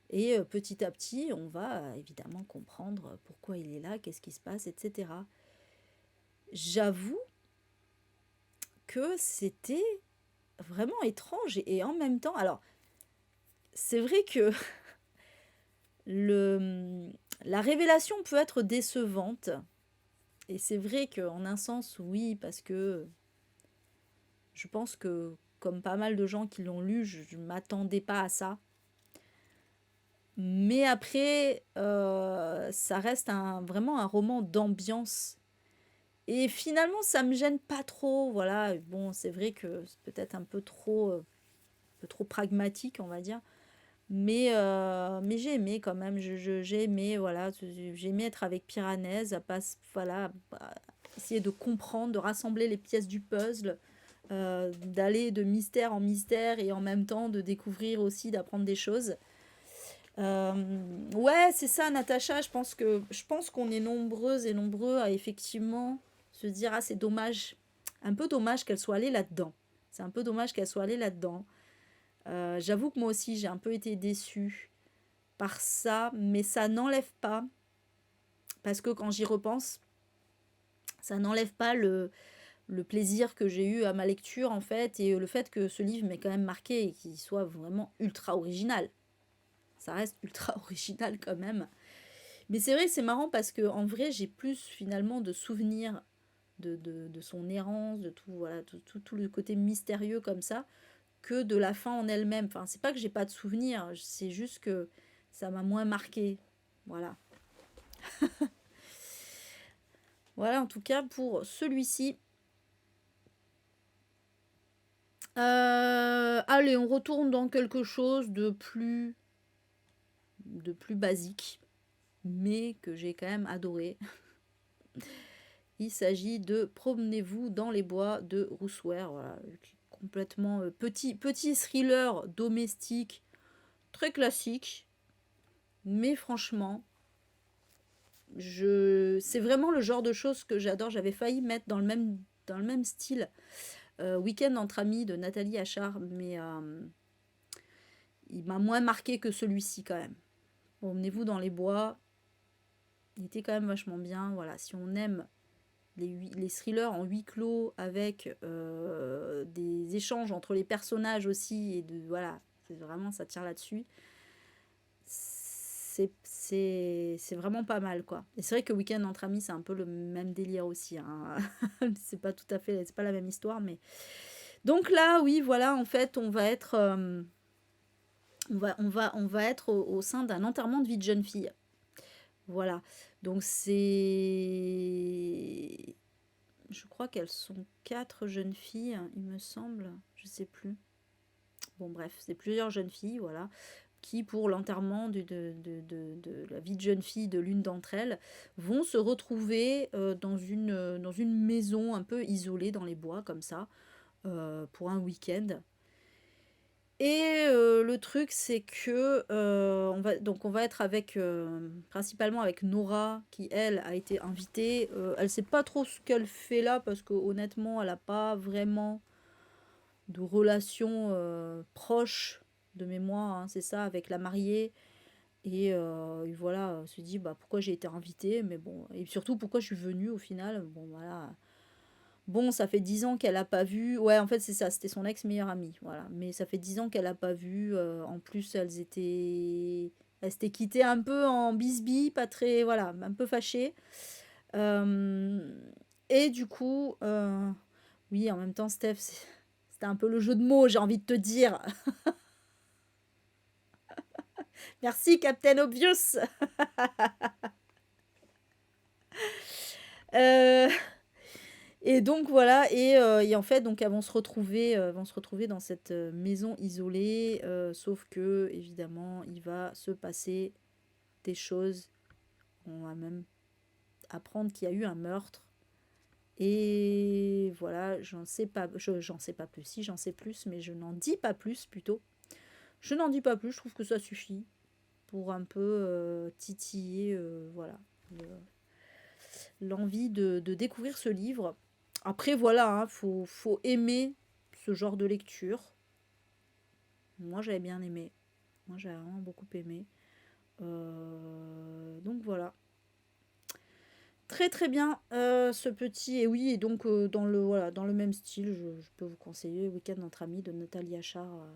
Et petit à petit, on va évidemment comprendre pourquoi il est là, qu'est-ce qui se passe, etc. J'avoue que c'était vraiment étrange et en même temps, alors c'est vrai que le, la révélation peut être décevante. Et c'est vrai qu'en un sens, oui, parce que je pense que, comme pas mal de gens qui l'ont lu, je ne m'attendais pas à ça. Mais après, ça reste vraiment un roman d'ambiance. Et finalement, ça me gêne pas trop. Voilà, bon, c'est vrai que c'est peut-être un peu trop pragmatique, on va dire. Mais j'ai aimé quand même, j'ai aimé, voilà, j'ai aimé être avec Piranèse, voilà, essayer de comprendre, de rassembler les pièces du puzzle, d'aller de mystère en mystère et en même temps de découvrir aussi, d'apprendre des choses. Ouais, c'est ça, Natacha, je pense qu'on est nombreuses et nombreux à effectivement se dire, ah, c'est dommage, un peu dommage qu'elle soit allée là-dedans. C'est un peu dommage qu'elle soit allée là-dedans. J'avoue que moi aussi, j'ai un peu été déçue par ça, mais ça n'enlève pas, parce que quand j'y repense, ça n'enlève pas le plaisir que j'ai eu à ma lecture, en fait, et le fait que ce livre m'ait quand même marqué et qu'il soit vraiment ultra original. Ça reste ultra original quand même. Mais c'est vrai, c'est marrant parce que en vrai, j'ai plus finalement de souvenirs de son errance, de tout, voilà, tout le côté mystérieux comme ça, que de la fin en elle-même. Enfin, c'est pas que j'ai pas de souvenirs, c'est juste que ça m'a moins marqué. Voilà. Voilà, en tout cas, pour celui-ci. Allez, on retourne dans quelque chose de plus basique, mais que j'ai quand même adoré. Il s'agit de Promenez-vous dans les bois de Rousseau. Voilà, complètement petit thriller domestique, très classique, mais franchement, c'est vraiment le genre de choses que j'adore. J'avais failli mettre dans le même style Week-end entre amis de Nathalie Achard, mais il m'a moins marqué que celui-ci quand même. Promenez-vous dans les bois, il était quand même vachement bien. Voilà, si on aime les thrillers en huis clos avec des échanges entre les personnages aussi, voilà, c'est vraiment, ça tire là-dessus. C'est vraiment pas mal, quoi. Et c'est vrai que Week-end entre amis, c'est un peu le même délire aussi, hein. C'est pas tout à fait, c'est pas la même histoire, mais... Donc là, oui, voilà, en fait, on va être... on va être au sein d'un enterrement de vie de jeune fille. Voilà. Donc c'est... Je crois qu'elles sont 4 jeunes filles, il me semble. Je sais plus. Bon, bref, c'est plusieurs jeunes filles, voilà, qui, pour l'enterrement de la vie de jeune fille de l'une d'entre elles, vont se retrouver dans une maison un peu isolée dans les bois, comme ça, pour un week-end. Et le truc, c'est que on va être avec principalement avec Nora, qui elle a été invitée. Elle sait pas trop ce qu'elle fait là parce que honnêtement, elle a pas vraiment de relation proche de mémoire, hein, c'est ça, avec la mariée. Et voilà, elle se dit bah pourquoi j'ai été invitée, mais bon, et surtout pourquoi je suis venue au final. Bon voilà, bon, ça fait 10 ans qu'elle a pas vu. Ouais, en fait, c'est ça, c'était son ex-meilleure amie. Voilà. Mais ça fait 10 ans qu'elle a pas vu. En plus, elles s'étaient quittées un peu en bisbille, pas très. Voilà, un peu fâchées. Euh, Et du coup, oui, en même temps, Steph, c'était un peu le jeu de mots, j'ai envie de te dire. Merci, Captain Obvious. Euh, Et donc voilà, et en fait, donc elles vont se retrouver dans cette maison isolée, sauf que évidemment, il va se passer des choses. On va même apprendre qu'il y a eu un meurtre. Et voilà, j'en sais pas plus. Si j'en sais plus, mais je n'en dis pas plus plutôt. Je n'en dis pas plus. Je trouve que ça suffit pour un peu titiller, voilà, l'envie de découvrir ce livre. Après, voilà, hein, faut aimer ce genre de lecture. Moi, j'avais bien aimé. Moi, j'avais vraiment beaucoup aimé. Donc voilà. Très très bien ce petit. Et oui, et donc voilà, dans le même style, je peux vous conseiller Week-end entre amis de Nathalie Achard.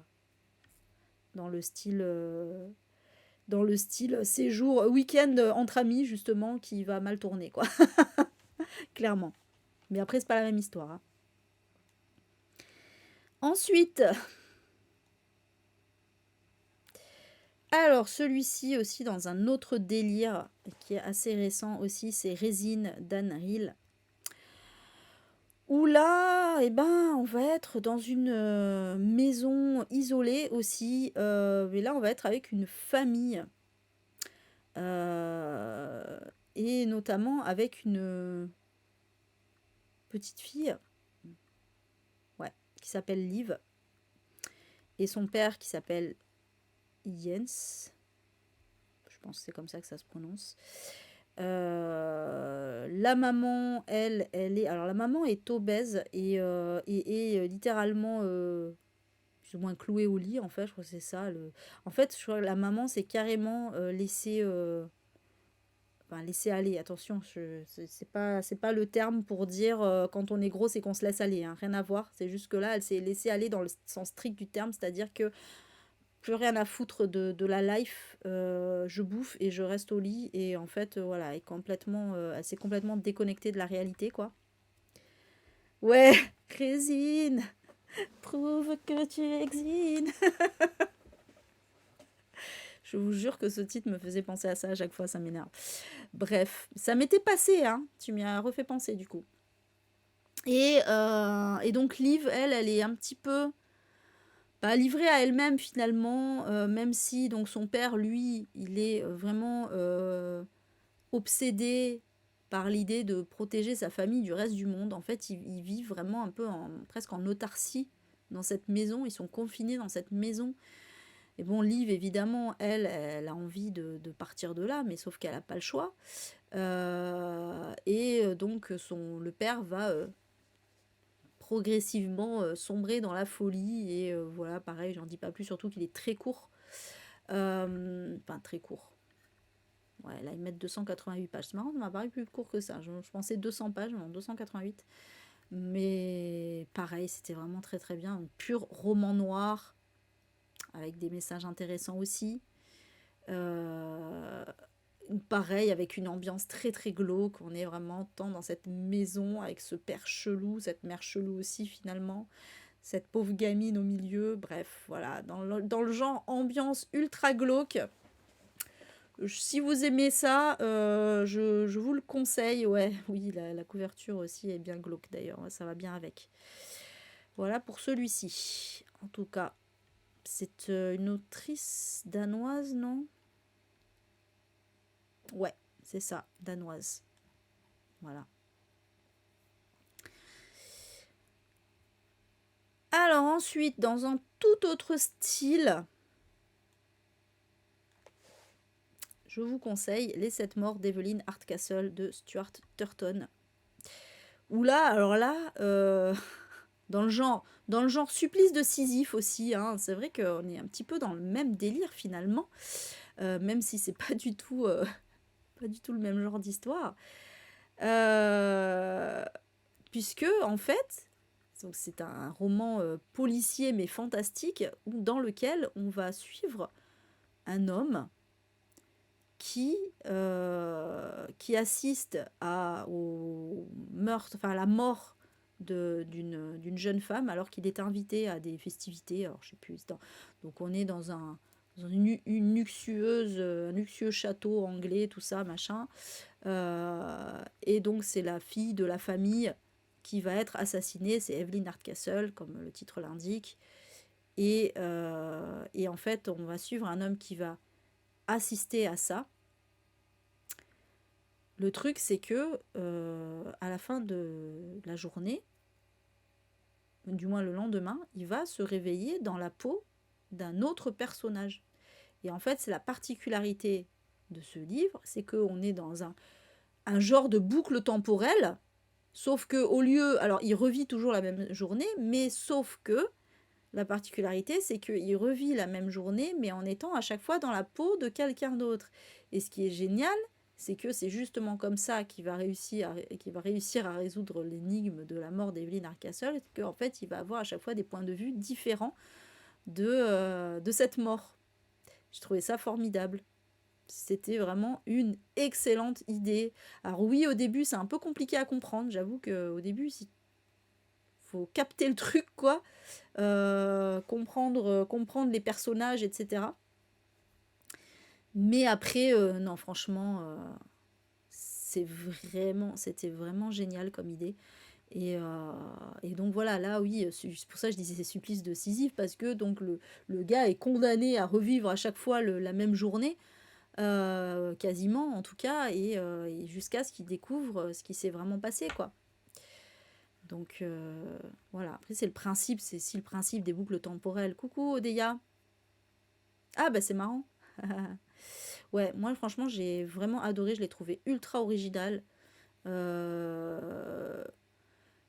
Dans le style. Dans le style séjour, week-end entre amis, justement, qui va mal tourner, quoi. Clairement. Mais après, c'est pas la même histoire, hein. Ensuite, alors celui-ci aussi dans un autre délire qui est assez récent aussi, c'est Résine d'Anne Rill. Où là, eh ben, on va être dans une maison isolée aussi, mais là on va être avec une famille, euh, et notamment avec une petite fille, ouais, qui s'appelle Liv, et son père qui s'appelle Jens, je pense que c'est comme ça que ça se prononce. La maman, elle est. Alors, la maman est obèse et littéralement plus ou moins clouée au lit, en fait. Je crois que c'est ça. En fait, je crois que la maman s'est carrément laissée. Enfin, laisser aller, attention, c'est pas le terme pour dire quand on est grosse et qu'on se laisse aller, hein, rien à voir. C'est juste que là, elle s'est laissée aller dans le sens strict du terme, c'est-à-dire que plus rien à foutre de la life, je bouffe et je reste au lit. Et en fait, voilà, elle s'est complètement déconnectée de la réalité, quoi. Ouais, Résine, prouve que tu exines. Je vous jure que ce titre me faisait penser à ça à chaque fois, ça m'énerve. Bref, ça m'était passé, hein. Tu m'y as refait penser, du coup. Et donc, Liv, elle est un petit peu pas livrée à elle-même finalement, même si donc son père, lui, il est vraiment obsédé par l'idée de protéger sa famille du reste du monde. En fait, ils vivent vraiment un peu presque en autarcie dans cette maison. Ils sont confinés dans cette maison. Et bon, Liv, évidemment, elle a envie de partir de là, mais sauf qu'elle n'a pas le choix. Donc, le père va progressivement sombrer dans la folie. Et voilà, pareil, j'en dis pas plus, surtout qu'il est très court. Enfin, très court. Ouais, là, ils mettent 288 pages. C'est marrant, ça m'a paru plus court que ça. Je pensais 200 pages, non, 288. Mais pareil, c'était vraiment très très bien. Un pur roman noir, avec des messages intéressants aussi. Euh, Pareil, avec une ambiance très très glauque. On est vraiment tant dans cette maison, avec ce père chelou, cette mère chelou aussi finalement. Cette pauvre gamine au milieu. Bref, voilà, dans le genre ambiance ultra glauque. Si vous aimez ça, je vous le conseille. Ouais, oui, la couverture aussi est bien glauque d'ailleurs. Ça va bien avec. Voilà pour celui-ci. En tout cas, c'est une autrice danoise, non? Ouais, c'est ça, danoise. Voilà. Alors ensuite, dans un tout autre style, je vous conseille Les 7 morts d'Evelyn Hardcastle de Stuart Turton. Où là, alors là, dans le genre supplice de Sisyphe aussi, hein, c'est vrai qu'on est un petit peu dans le même délire finalement, même si c'est pas du tout le même genre d'histoire. Puisque, en fait, donc c'est un roman policier mais fantastique, dans lequel on va suivre un homme qui assiste au meurtre, enfin à la mort d'une jeune femme alors qu'il est invité à des festivités. Alors je sais plus. Donc on est dans une un luxueux château anglais, tout ça, machin. Et donc c'est la fille de la famille qui va être assassinée. C'est Evelyn Hardcastle, comme le titre l'indique. Et en fait, on va suivre un homme qui va assister à ça. Le truc, c'est que à la fin de la journée, du moins le lendemain, il va se réveiller dans la peau d'un autre personnage. Et en fait, c'est la particularité de ce livre, c'est qu'on est dans un genre de boucle temporelle, sauf que au lieu, alors il revit toujours la même journée, mais sauf que la particularité, c'est qu'il revit la même journée, mais en étant à chaque fois dans la peau de quelqu'un d'autre. Et ce qui est génial, c'est que c'est justement comme ça qu'il va réussir à résoudre l'énigme de la mort d'Evelyn Hardcastle, qu'en fait, il va avoir à chaque fois des points de vue différents de cette mort. J'ai trouvé ça formidable. C'était vraiment une excellente idée. Alors oui, au début, c'est un peu compliqué à comprendre. J'avoue qu'au début, il faut capter le truc, quoi. Comprendre les personnages, etc. Mais après, non, franchement, c'était vraiment génial comme idée. Et donc voilà, là, oui, c'est pour ça que je disais c'est supplice de Sisyphe, parce que donc le gars est condamné à revivre à chaque fois la même journée, quasiment en tout cas, et jusqu'à ce qu'il découvre ce qui s'est vraiment passé, quoi. Donc voilà, après c'est le principe des boucles temporelles. Coucou Odeya. Ah bah c'est marrant. Ouais, moi franchement j'ai vraiment adoré, je l'ai trouvé ultra original. Euh,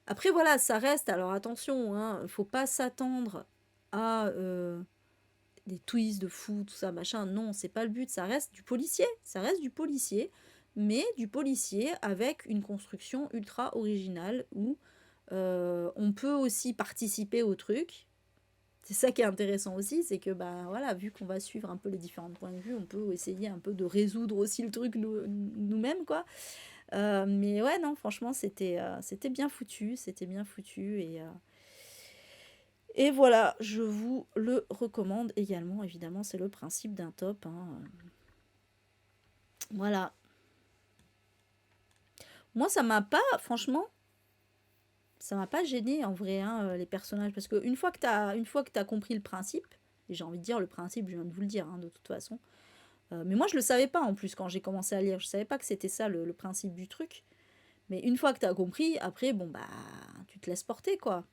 Après voilà, ça reste, alors attention, hein, faut pas s'attendre à des twists de fou, tout ça, machin. Non, c'est pas le but, ça reste du policier, mais du policier avec une construction ultra originale où on peut aussi participer au truc. C'est ça qui est intéressant aussi, c'est que bah voilà, vu qu'on va suivre un peu les différents points de vue, on peut essayer un peu de résoudre aussi le truc nous-mêmes, quoi. Mais ouais, non, franchement, c'était bien foutu, et voilà, je vous le recommande également. Évidemment, c'est le principe d'un top, hein. Voilà. Moi, franchement, ça m'a pas gêné en vrai, hein, les personnages, parce que une fois que t'as compris le principe, et j'ai envie de dire le principe, je viens de vous le dire, hein, de toute façon. Mais moi, je le savais pas en plus quand j'ai commencé à lire. Je savais pas que c'était ça le principe du truc. Mais une fois que t'as compris, après, bon bah, tu te laisses porter, quoi.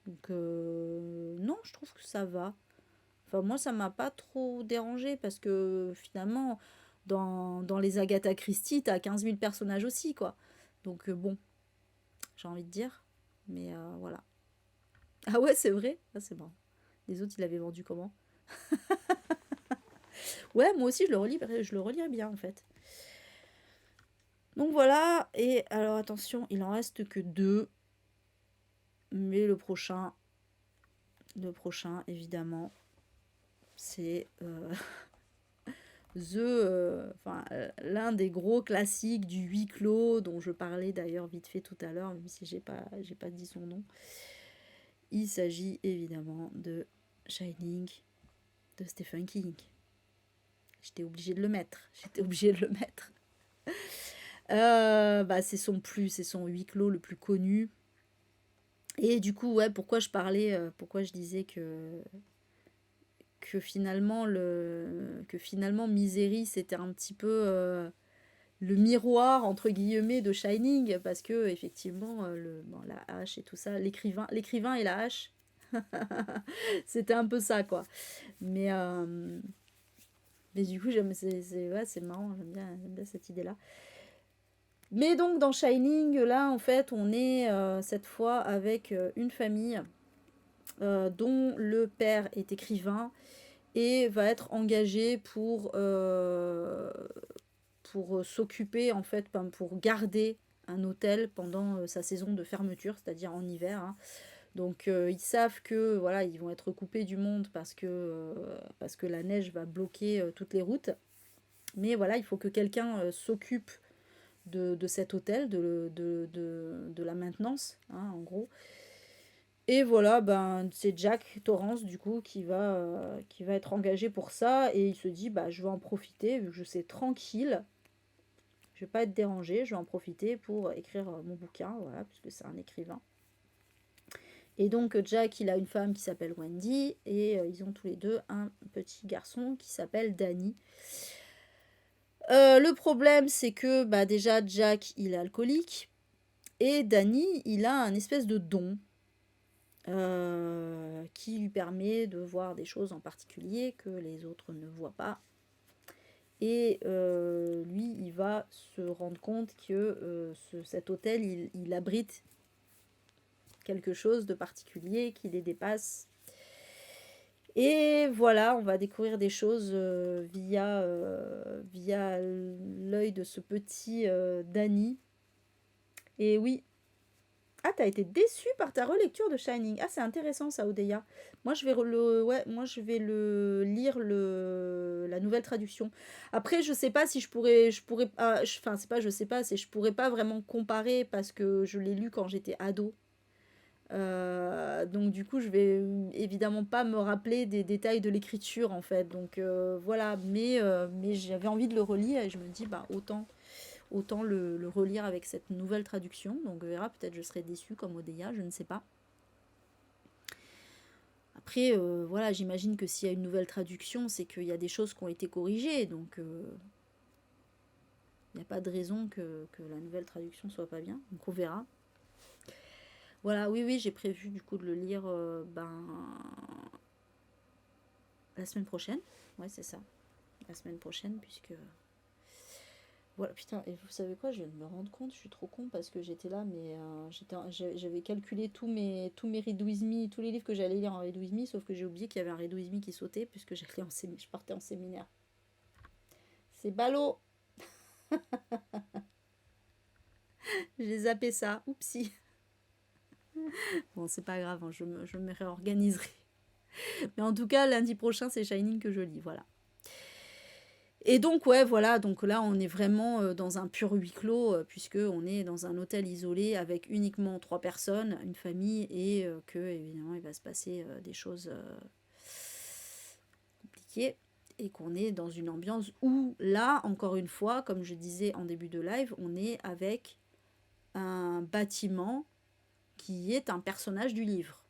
Donc non, je trouve que ça va. Enfin, moi, ça m'a pas trop dérangé parce que finalement, dans les Agatha Christie, t'as 15 000 personnages aussi, quoi. Donc bon, j'ai envie de dire. Mais voilà. Ah ouais, c'est vrai? Ah, c'est bon. Les autres, ils l'avaient vendu comment? Ouais, moi aussi, je le relirais bien, en fait. Donc voilà, et alors attention, il en reste que 2. Mais le prochain évidemment, c'est l'un des gros classiques du huis clos, dont je parlais d'ailleurs vite fait tout à l'heure, même si j'ai pas dit son nom. Il s'agit évidemment de Shining de Stephen King. J'étais obligée de le mettre. Bah, c'est son huis clos le plus connu. Et du coup, ouais, pourquoi je disais que finalement Misery c'était un petit peu le miroir entre guillemets de Shining, parce que effectivement la hache et tout ça, l'écrivain et la hache. C'était un peu ça, quoi. Mais, mais du coup, ouais, c'est marrant, j'aime bien cette idée-là. Mais donc, dans Shining, là, en fait, on est cette fois avec une famille dont le père est écrivain et va être engagé pour s'occuper, en fait, pour garder un hôtel pendant sa saison de fermeture, c'est-à-dire en hiver, hein. Donc ils savent que voilà, ils vont être coupés du monde parce que la neige va bloquer toutes les routes. Mais voilà, il faut que quelqu'un s'occupe de cet hôtel, de la maintenance, hein, en gros. Et voilà, ben, c'est Jack Torrance, du coup, qui va être engagé pour ça. Et il se dit, bah, je vais en profiter, vu que je sais tranquille. Je vais pas être dérangé, je vais en profiter pour écrire mon bouquin, voilà, puisque c'est un écrivain. Et donc Jack, il a une femme qui s'appelle Wendy, et ils ont tous les deux un petit garçon qui s'appelle Danny. Le problème, c'est que bah, déjà, Jack, il est alcoolique, et Danny, il a un espèce de don qui lui permet de voir des choses en particulier que les autres ne voient pas. Et lui, il va se rendre compte que cet hôtel, il abrite quelque chose de particulier qui les dépasse. Et voilà, on va découvrir des choses via l'œil de ce petit Danny. Et oui. Ah, t'as été déçu par ta relecture de Shining. Ah, c'est intéressant ça, Odeya. Moi, je vais le lire la nouvelle traduction. Après, je sais pas si enfin, c'est pas, je sais pas, c'est je pourrais pas vraiment comparer parce que je l'ai lu quand j'étais ado. Donc du coup, je vais évidemment pas me rappeler des détails de l'écriture en fait. Donc voilà, mais j'avais envie de le relire et je me dis bah autant le relire avec cette nouvelle traduction. Donc on verra, peut-être je serai déçue comme Odeya, je ne sais pas. Après voilà, j'imagine que s'il y a une nouvelle traduction, c'est qu'il y a des choses qui ont été corrigées. Donc il n'y a pas de raison que la nouvelle traduction soit pas bien. Donc on verra. Voilà, oui, j'ai prévu du coup de le lire la semaine prochaine. Ouais, c'est ça. La semaine prochaine, puisque... Voilà, putain, et vous savez quoi, je viens de me rendre compte, je suis trop con parce que j'étais là, mais j'avais calculé tous mes Read With Me, tous les livres que j'allais lire en Read With Me, sauf que j'ai oublié qu'il y avait un Read With Me qui sautait, puisque je partais en séminaire. C'est ballot. J'ai zappé ça, oupsie. Bon, c'est pas grave, hein, je me réorganiserai. Mais en tout cas, lundi prochain, c'est Shining que je lis, voilà. Et donc, ouais, voilà, donc là, on est vraiment dans un pur huis clos, puisque on est dans un hôtel isolé avec uniquement 3 personnes, une famille, et que, évidemment, il va se passer des choses compliquées, et qu'on est dans une ambiance où, là, encore une fois, comme je disais en début de live, on est avec un bâtiment qui est un personnage du livre.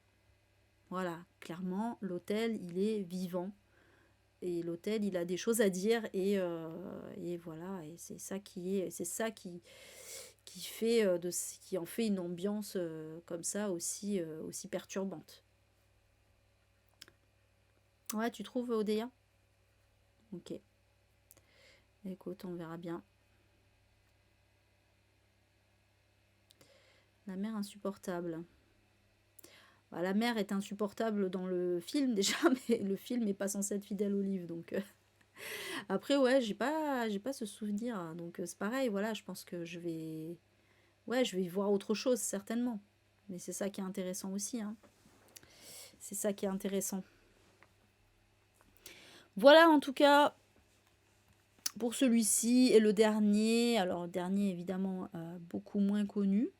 Voilà, clairement, l'hôtel, il est vivant. Et l'hôtel, il a des choses à dire et voilà, et c'est ça qui en fait une ambiance comme ça aussi perturbante. Ouais, tu trouves Odea? Ok. Écoute, on verra bien. La mère insupportable. Bah, la mère est insupportable dans le film déjà, mais le film n'est pas censé être fidèle au livre, donc... Après, ouais, j'ai pas ce souvenir, hein, donc c'est pareil, voilà, je pense que je vais y voir autre chose, certainement. Mais c'est ça qui est intéressant aussi, hein. C'est ça qui est intéressant. Voilà, en tout cas, pour celui-ci et le dernier. Alors, le dernier, évidemment, beaucoup moins connu.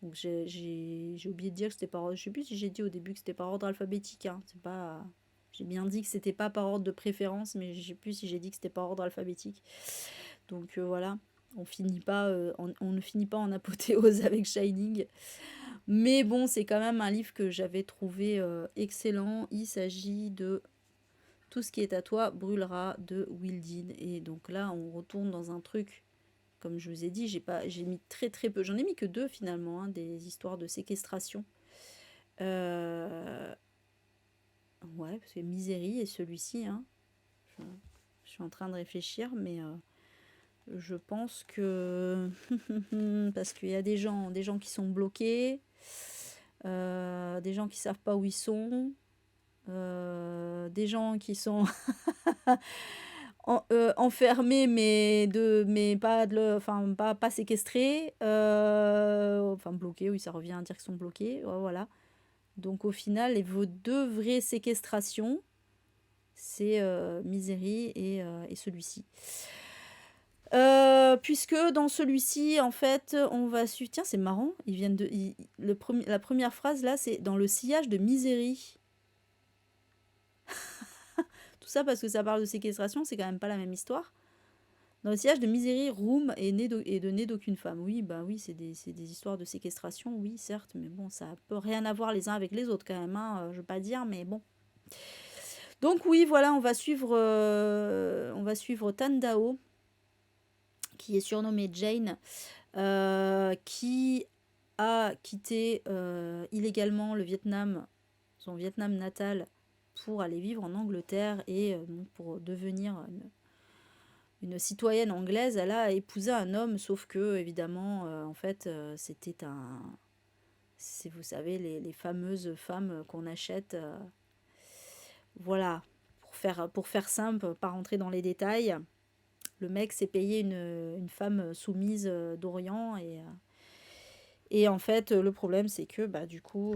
Donc, j'ai oublié de dire que c'était par ordre. Je sais plus si j'ai dit au début que c'était par ordre alphabétique, hein. C'est pas... J'ai bien dit que c'était pas par ordre de préférence, mais je sais plus si j'ai dit que c'était par ordre alphabétique. Donc voilà, on ne finit pas en apothéose avec Shining. Mais bon, c'est quand même un livre que j'avais trouvé excellent. Il s'agit de Tout ce qui est à toi brûlera de Wildin. Et donc là, on retourne dans un truc, comme je vous ai dit, j'ai mis très très peu. J'en ai mis que 2 finalement, hein, des histoires de séquestration. Ouais, parce que Misery et celui-ci, hein. Je, je suis en train de réfléchir, mais je pense que parce qu'il y a des gens qui sont bloqués, des gens qui savent pas où ils sont, des gens qui sont enfermés mais pas enfin pas séquestrés, enfin bloqués, oui ça revient à dire qu'ils sont bloqués, ouais, voilà. Donc au final, vos deux vraies séquestrations, c'est Misery et celui-ci. Puisque dans celui-ci, en fait, on va suivre. Tiens, c'est marrant. Ils viennent de. La première phrase là, c'est dans le sillage de Misery. Tout ça parce que ça parle de séquestration, c'est quand même pas la même histoire. Dans le sillage de Misery, Room est de né d'aucune femme. Oui, bah oui, c'est des histoires de séquestration, oui, certes, mais bon, ça peut rien avoir les uns avec les autres quand même, hein, je veux pas dire, mais bon. Donc oui, voilà, on va suivre Tandao, qui est surnommée Jane, qui a quitté illégalement le Vietnam, son Vietnam natal, pour aller vivre en Angleterre et pour devenir une citoyenne anglaise. Elle a épousé un homme, sauf que, évidemment, en fait, c'était un. C'est, vous savez, les fameuses femmes qu'on achète. Voilà, pour faire simple, pas rentrer dans les détails. Le mec s'est payé une femme soumise d'Orient et en fait, le problème, c'est que bah, du coup,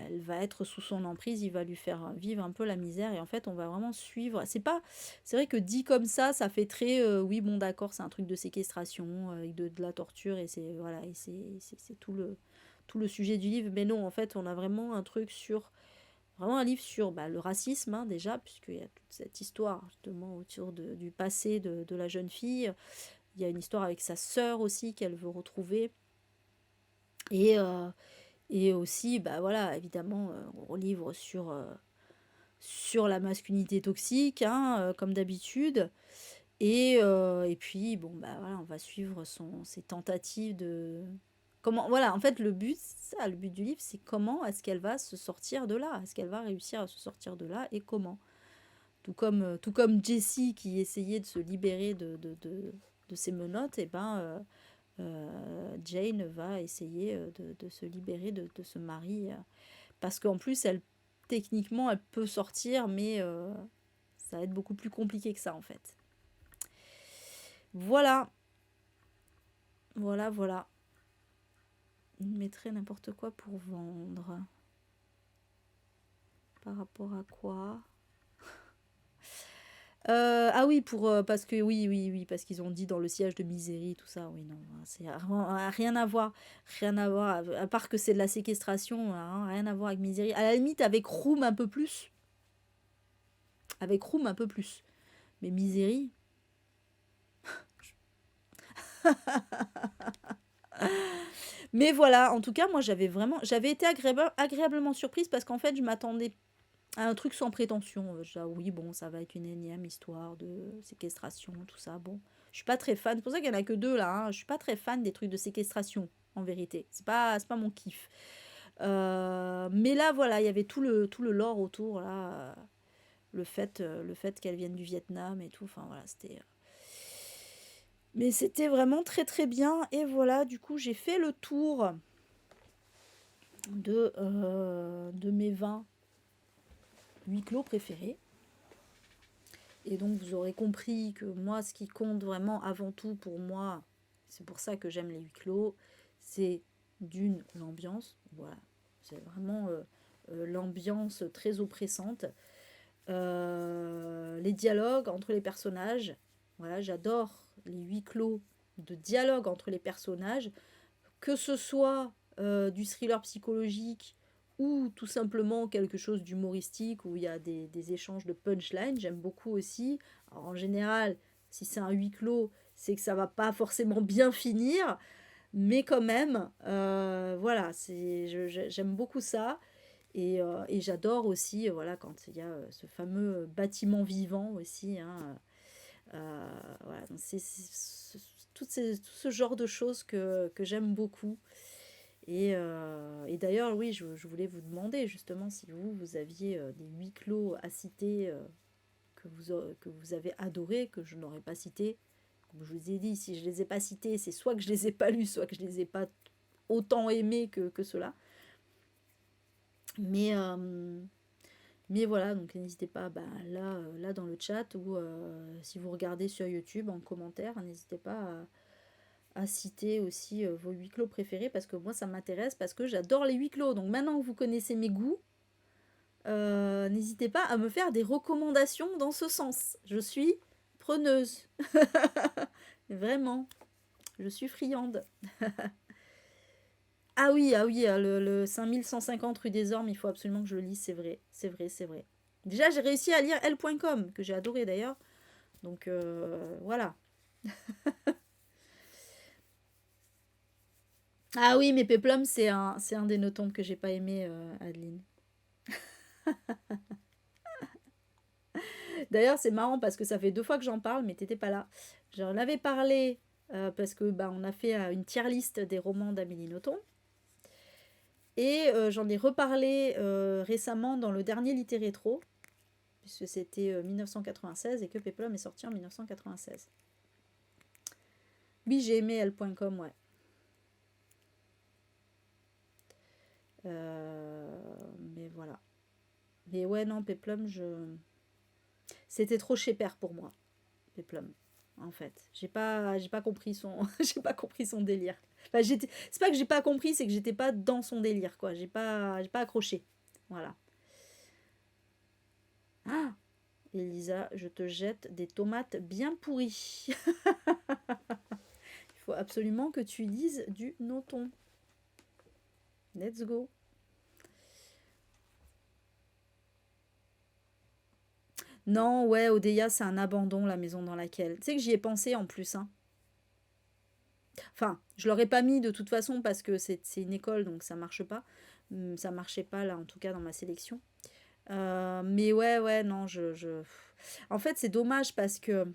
elle va être sous son emprise, il va lui faire vivre un peu la misère et en fait, on va vraiment suivre. C'est vrai que dit comme ça fait très, oui, bon, d'accord, c'est un truc de séquestration, avec de la torture et c'est voilà, et c'est tout le sujet du livre. Mais non, en fait, on a vraiment un truc sur, vraiment un livre sur bah, le racisme, hein, déjà, puisqu'il y a toute cette histoire justement autour du passé de la jeune fille. Il y a une histoire avec sa sœur aussi qu'elle veut retrouver. Et, et aussi, bah voilà, évidemment, on livre sur la masculinité toxique, hein, comme d'habitude. Et puis, bon, bah voilà, on va suivre ses tentatives de. Comment, voilà, en fait, le but, c'est ça, le but du livre, c'est comment est-ce qu'elle va se sortir de là? Est-ce qu'elle va réussir à se sortir de là et comment? Tout comme Jessie qui essayait de se libérer de ses menottes, et ben Jane va essayer de se libérer de ce mari. Parce qu'en plus, techniquement, elle peut sortir, mais ça va être beaucoup plus compliqué que ça, en fait. Voilà, voilà. Il mettrait n'importe quoi pour vendre. Par rapport à quoi? Ah oui, parce que oui, parce qu'ils ont dit dans le siège de Misery, tout ça, oui, non, c'est rien à voir, rien à voir, à part que c'est de la séquestration, hein, rien à voir avec Misery. À la limite, avec Room un peu plus, mais Misery. Mais voilà, en tout cas, moi j'avais été agréablement surprise parce qu'en fait, je m'attendais à un truc sans prétention. Oui, bon, ça va être une énième histoire de séquestration, tout ça. Bon, je suis pas très fan. C'est pour ça qu'il y en a que deux là, hein. Je suis pas très fan des trucs de séquestration, en vérité. C'est pas mon kiff. Mais là, voilà, il y avait tout le lore autour là, le fait qu'elle vienne du Vietnam et tout. Enfin voilà, c'était. Mais c'était vraiment très très bien. Et voilà, du coup, j'ai fait le tour de mes 20 huis clos préférés. Et donc vous aurez compris que moi, ce qui compte vraiment avant tout pour moi, c'est pour ça que j'aime les huis clos, c'est l'ambiance. Voilà, c'est vraiment l'ambiance très oppressante. Les dialogues entre les personnages. Voilà, j'adore les huis clos de dialogue entre les personnages, que ce soit du thriller psychologique ou tout simplement quelque chose d'humoristique où il y a des échanges de punchline. J'aime beaucoup aussi. Alors, en général, si c'est un huis clos, c'est que ça va pas forcément bien finir, mais quand même, voilà, j'aime beaucoup ça. Et j'adore aussi, voilà, quand il y a ce fameux bâtiment vivant aussi, hein, voilà, tout ce genre de choses que j'aime beaucoup. Et d'ailleurs, oui, je voulais vous demander justement si vous aviez des huis clos à citer que vous avez adorés, que je n'aurais pas cités. Comme je vous ai dit, si je les ai pas cités, c'est soit que je les ai pas lus, soit que je les ai pas autant aimés que ceux-là. Mais, euh, mais voilà, donc n'hésitez pas, bah, là dans le chat, ou si vous regardez sur YouTube en commentaire, n'hésitez pas à citer aussi vos huis clos préférés, parce que moi ça m'intéresse, parce que j'adore les huis clos. Donc maintenant que vous connaissez mes goûts, n'hésitez pas à me faire des recommandations dans ce sens. Je suis preneuse. Vraiment, je suis friande. Ah oui, le 5150 rue des Ormes, il faut absolument que je le lise, c'est vrai, c'est vrai, c'est vrai. Déjà, j'ai réussi à lire L.com, que j'ai adoré d'ailleurs. Donc voilà. Ah oui, mais Peplum, c'est un des notomes que j'ai pas aimé, Adeline. D'ailleurs, c'est marrant parce que ça fait 2 fois que j'en parle, mais t'étais pas là. J'en avais parlé parce que bah, on a fait une tier list des romans d'Amélie Nothomb. Et j'en ai reparlé récemment dans le dernier Litté Rétro, puisque c'était 1996 et que Peplum est sorti en 1996. Oui, j'ai aimé L.com, ouais. Mais voilà. Mais ouais, non, Peplum, c'était trop chez père pour moi, Peplum. En fait, j'ai pas compris son, j'ai pas compris son délire. Enfin, c'est pas que j'ai pas compris, c'est que j'étais pas dans son délire, quoi. J'ai pas accroché. Voilà. Ah, Elisa, je te jette des tomates bien pourries. Il faut absolument que tu lises du Nothomb. Let's go. Non, ouais, Odeya, c'est un abandon, la maison dans laquelle. Tu sais que j'y ai pensé en plus, hein. Enfin, je l'aurais pas mis de toute façon parce que c'est une école, donc ça marche pas. Ça marchait pas là, en tout cas dans ma sélection. Mais ouais, ouais, non, En fait, c'est dommage parce que...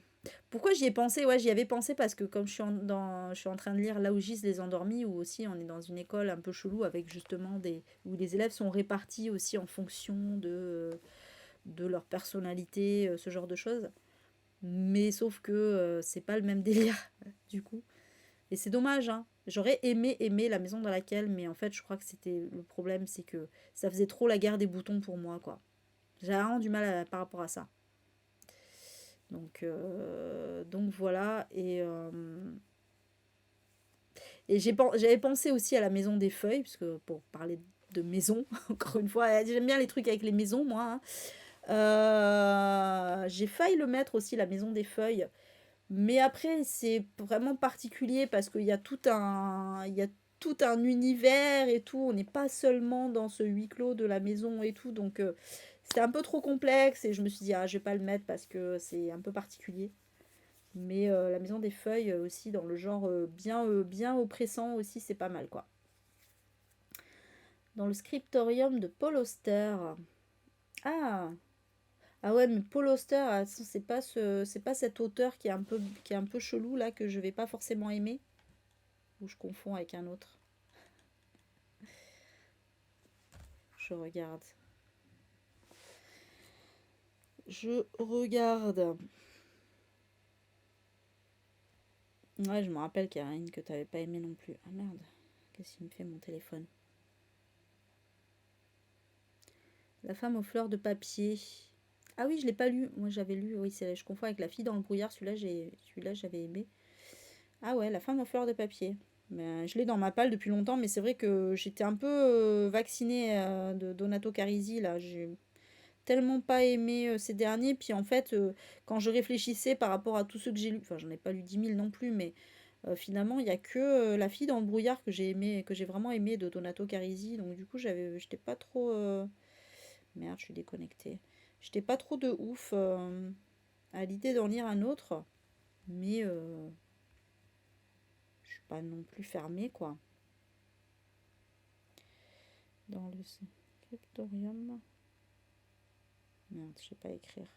Pourquoi j'y ai pensé? Ouais, j'y avais pensé parce que comme je suis en train de lire Là où gisent les endormis, où aussi on est dans une école un peu chelou avec justement des... où les élèves sont répartis aussi en fonction de leur personnalité, ce genre de choses. Mais sauf que c'est pas le même délire, du coup. Et c'est dommage, hein. J'aurais aimé la maison dans laquelle, mais en fait, je crois que c'était le problème, c'est que ça faisait trop la guerre des boutons pour moi, quoi. J'ai vraiment du mal par rapport à ça. Donc voilà. Et j'avais pensé aussi à la maison des feuilles, parce que pour parler de maison, encore une fois, j'aime bien les trucs avec les maisons, moi, hein. J'ai failli le mettre aussi, la maison des feuilles. Mais après, c'est vraiment particulier parce qu'il y a tout un univers et tout. On n'est pas seulement dans ce huis clos de la maison et tout. Donc, c'était un peu trop complexe et je me suis dit, ah, je vais pas le mettre parce que c'est un peu particulier. Mais la maison des feuilles aussi, dans le genre bien oppressant aussi, c'est pas mal, quoi. Dans le scriptorium de Paul Auster. Ah, ah ouais, mais Paul Auster, c'est pas cet auteur qui est un peu chelou là que je vais pas forcément aimer, ou je confonds avec un autre. Je regarde. Je regarde. Ouais, je me rappelle Karine que t'avais pas aimé non plus. Ah merde, qu'est-ce qu'il me fait mon téléphone? La femme aux fleurs de papier. Ah oui, je l'ai pas lu. Moi j'avais lu. Oui, je confonds avec La fille dans le brouillard. Celui-là j'avais aimé. Ah ouais, La femme aux fleurs de papier. Mais, je l'ai dans ma palle depuis longtemps, mais c'est vrai que j'étais un peu vaccinée de Donato Carisi là. J'ai tellement pas aimé ces derniers. Puis en fait, quand je réfléchissais par rapport à tous ceux que j'ai lus, enfin j'en ai pas lu 10 000 non plus, mais finalement il n'y a que La fille dans le brouillard que j'ai aimé, que j'ai vraiment aimé de Donato Carisi. Donc du coup j'étais pas trop... Merde, je suis déconnectée. J'étais pas trop de ouf à l'idée d'en lire un autre, mais je suis pas non plus fermée quoi. Dans le scriptorium. Merde, je sais pas écrire.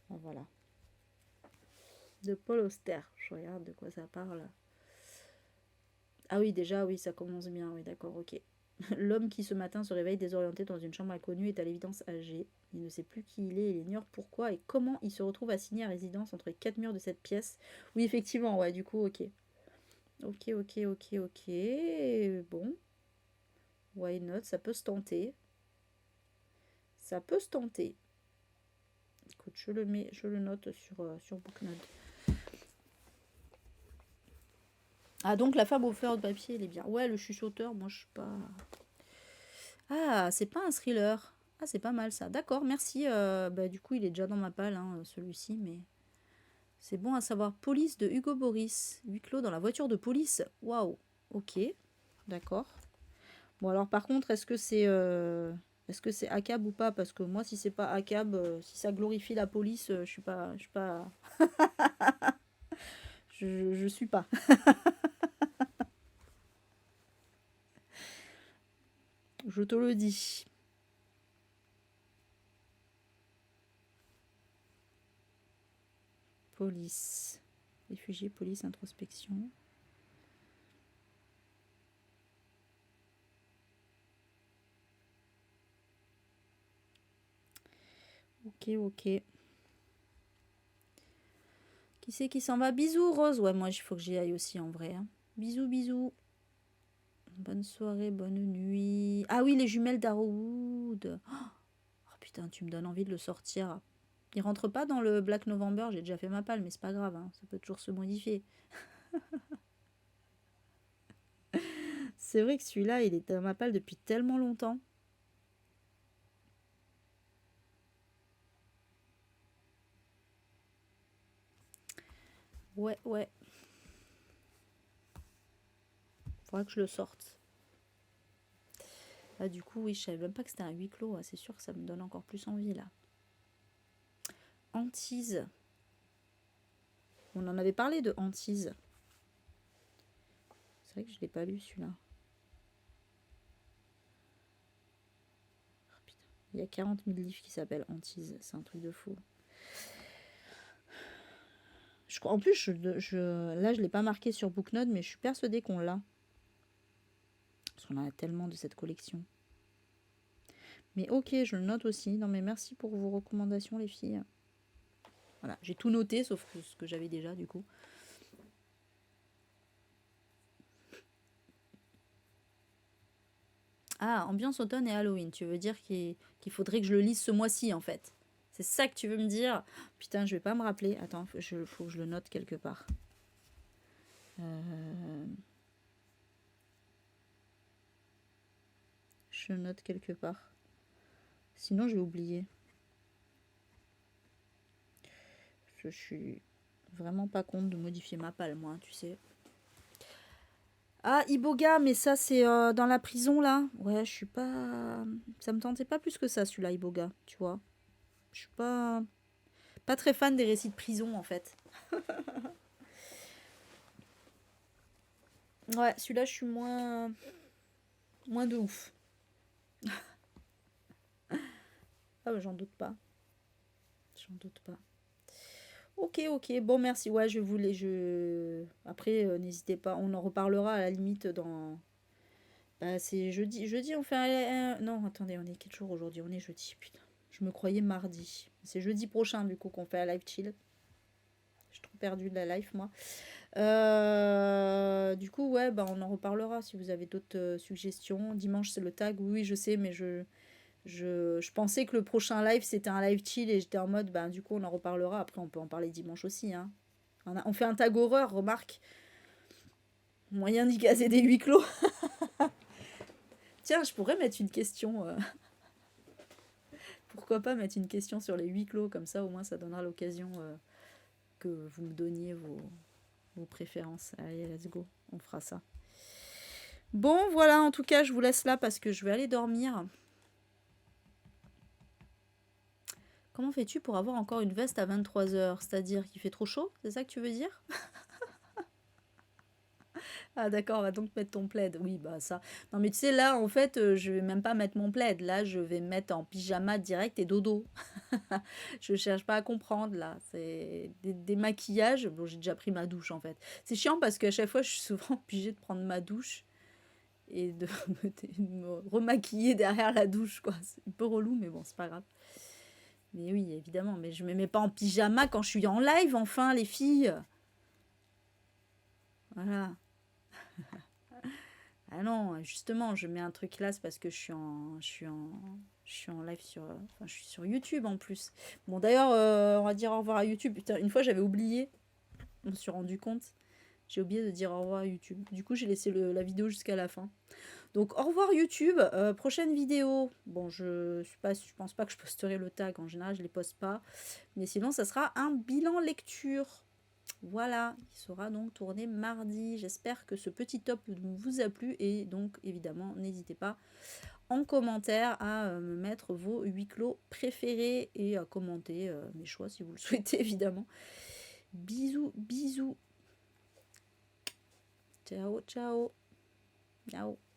Ah, voilà. De Paul Auster. Je regarde de quoi ça parle. Ah oui, déjà, oui, ça commence bien. Oui, d'accord, ok. L'homme qui ce matin se réveille désorienté dans une chambre inconnue est à l'évidence âgé. Il ne sait plus qui il est, il ignore pourquoi et comment il se retrouve assigné à résidence entre les quatre murs de cette pièce. Oui, effectivement, ouais, du coup, ok. Ok, ok, ok, ok. Bon, why not, ça peut se tenter. Ça peut se tenter. Écoute, je le mets, je le note sur Booknote. Ah, donc la femme au feu de papier, elle est bien. Ouais, le chuchoteur, moi je suis pas. Ah, c'est pas un thriller. Ah, c'est pas mal ça. D'accord, merci. Bah, du coup, il est déjà dans ma palle, hein, celui-ci, mais c'est bon à savoir. Police de Hugo Boris. Huis clos dans la voiture de police. Waouh. Ok, d'accord. Bon, alors par contre, est-ce que c'est ACAB ou pas? Parce que moi, si c'est pas ACAB, si ça glorifie la police, je suis pas, je suis pas. Je te le dis. Police. Réfugié, police, introspection. Ok, ok. Qui c'est qui s'en va? Bisous, Rose. Ouais, moi, il faut que j'y aille aussi, en vrai. Hein. Bisous, bisous. Bonne soirée, bonne nuit. Ah oui, les jumelles d'Arrowwood. Oh putain, tu me donnes envie de le sortir. Il rentre pas dans le Black November. J'ai déjà fait ma palle, mais c'est pas grave. Hein. Ça peut toujours se modifier. C'est vrai que celui-là, il est dans ma palle depuis tellement longtemps. Ouais, ouais. Faudra que je le sorte. Ah, du coup, oui, je savais même pas que c'était un huis clos. C'est sûr que ça me donne encore plus envie, là. Hantise. On en avait parlé de Hantise. C'est vrai que je l'ai pas lu, celui-là. Oh, putain. Il y a 40 000 livres qui s'appellent Hantise. C'est un truc de fou. En plus, là, je l'ai pas marqué sur Booknote, mais je suis persuadée qu'on l'a. Parce qu'on en a tellement de cette collection. Mais ok, je le note aussi. Non, mais merci pour vos recommandations, les filles. Voilà, j'ai tout noté, sauf que ce que j'avais déjà, du coup. Ah, ambiance automne et Halloween. Tu veux dire qu'il faudrait que je le lise ce mois-ci, en fait. C'est ça que tu veux me dire? Putain, je vais pas me rappeler. Attends, faut que je le note quelque part. Je le note quelque part. Sinon, je vais oublier. Je suis vraiment pas contre de modifier ma palle, moi, tu sais. Ah, Iboga, mais ça, c'est dans la prison, là. Ouais, je suis pas... Ça me tentait pas plus que ça, celui-là, Iboga, tu vois. Je suis pas très fan des récits de prison, en fait. Ouais, celui-là, je suis moins de ouf. Ah, j'en doute pas. J'en doute pas. Ok, ok. Bon, merci. Ouais, je voulais... Après, n'hésitez pas. On en reparlera à la limite dans... Bah, c'est jeudi. Jeudi, on fait Non, attendez, on est quel jour aujourd'hui? On est jeudi, putain. Je me croyais mardi. C'est jeudi prochain, du coup, qu'on fait un live chill. Je suis trop perdue de la life, moi. Du coup, ouais, bah, on en reparlera si vous avez d'autres suggestions. Dimanche, c'est le tag. Oui, je sais, mais je pensais que le prochain live, c'était un live chill et j'étais en mode, bah, du coup, on en reparlera. Après, on peut en parler dimanche aussi. Hein. On fait un tag horreur, remarque. Moyen d'y caser des huis clos. Tiens, je pourrais mettre une question. Pourquoi pas mettre une question sur les huis clos, comme ça, au moins, ça donnera l'occasion que vous me donniez vos préférences. Allez, let's go, on fera ça. Bon, voilà, en tout cas, je vous laisse là parce que je vais aller dormir. Comment fais-tu pour avoir encore une veste à 23 h? C'est-à-dire qu'il fait trop chaud? C'est ça que tu veux dire? Ah d'accord, on va donc mettre ton plaid. Oui, bah ça. Non mais tu sais, là, en fait, je vais même pas mettre mon plaid. Là, je vais me mettre en pyjama direct et dodo. Je cherche pas à comprendre, là. C'est des maquillages. Bon, j'ai déjà pris ma douche, en fait. C'est chiant parce qu'à chaque fois, je suis souvent obligée de prendre ma douche et de me remaquiller derrière la douche, quoi. C'est un peu relou, mais bon, c'est pas grave. Mais oui, évidemment. Mais je me mets pas en pyjama quand je suis en live, enfin, les filles. Voilà. Ah non, justement, je mets un truc là, c'est parce que je suis en live sur, enfin, je suis sur YouTube en plus. Bon, d'ailleurs, on va dire au revoir à YouTube. Putain, une fois, j'avais oublié, je me suis rendu compte. J'ai oublié de dire au revoir à YouTube. Du coup, j'ai laissé la vidéo jusqu'à la fin. Donc, au revoir YouTube. Prochaine vidéo. Bon, je pense pas que je posterai le tag. En général, je les poste pas. Mais sinon, ça sera un bilan lecture. Voilà, il sera donc tourné mardi. J'espère que ce petit top vous a plu et donc évidemment n'hésitez pas en commentaire à me mettre vos huis clos préférés et à commenter mes choix si vous le souhaitez évidemment. Bisous, bisous. Ciao, ciao. Ciao.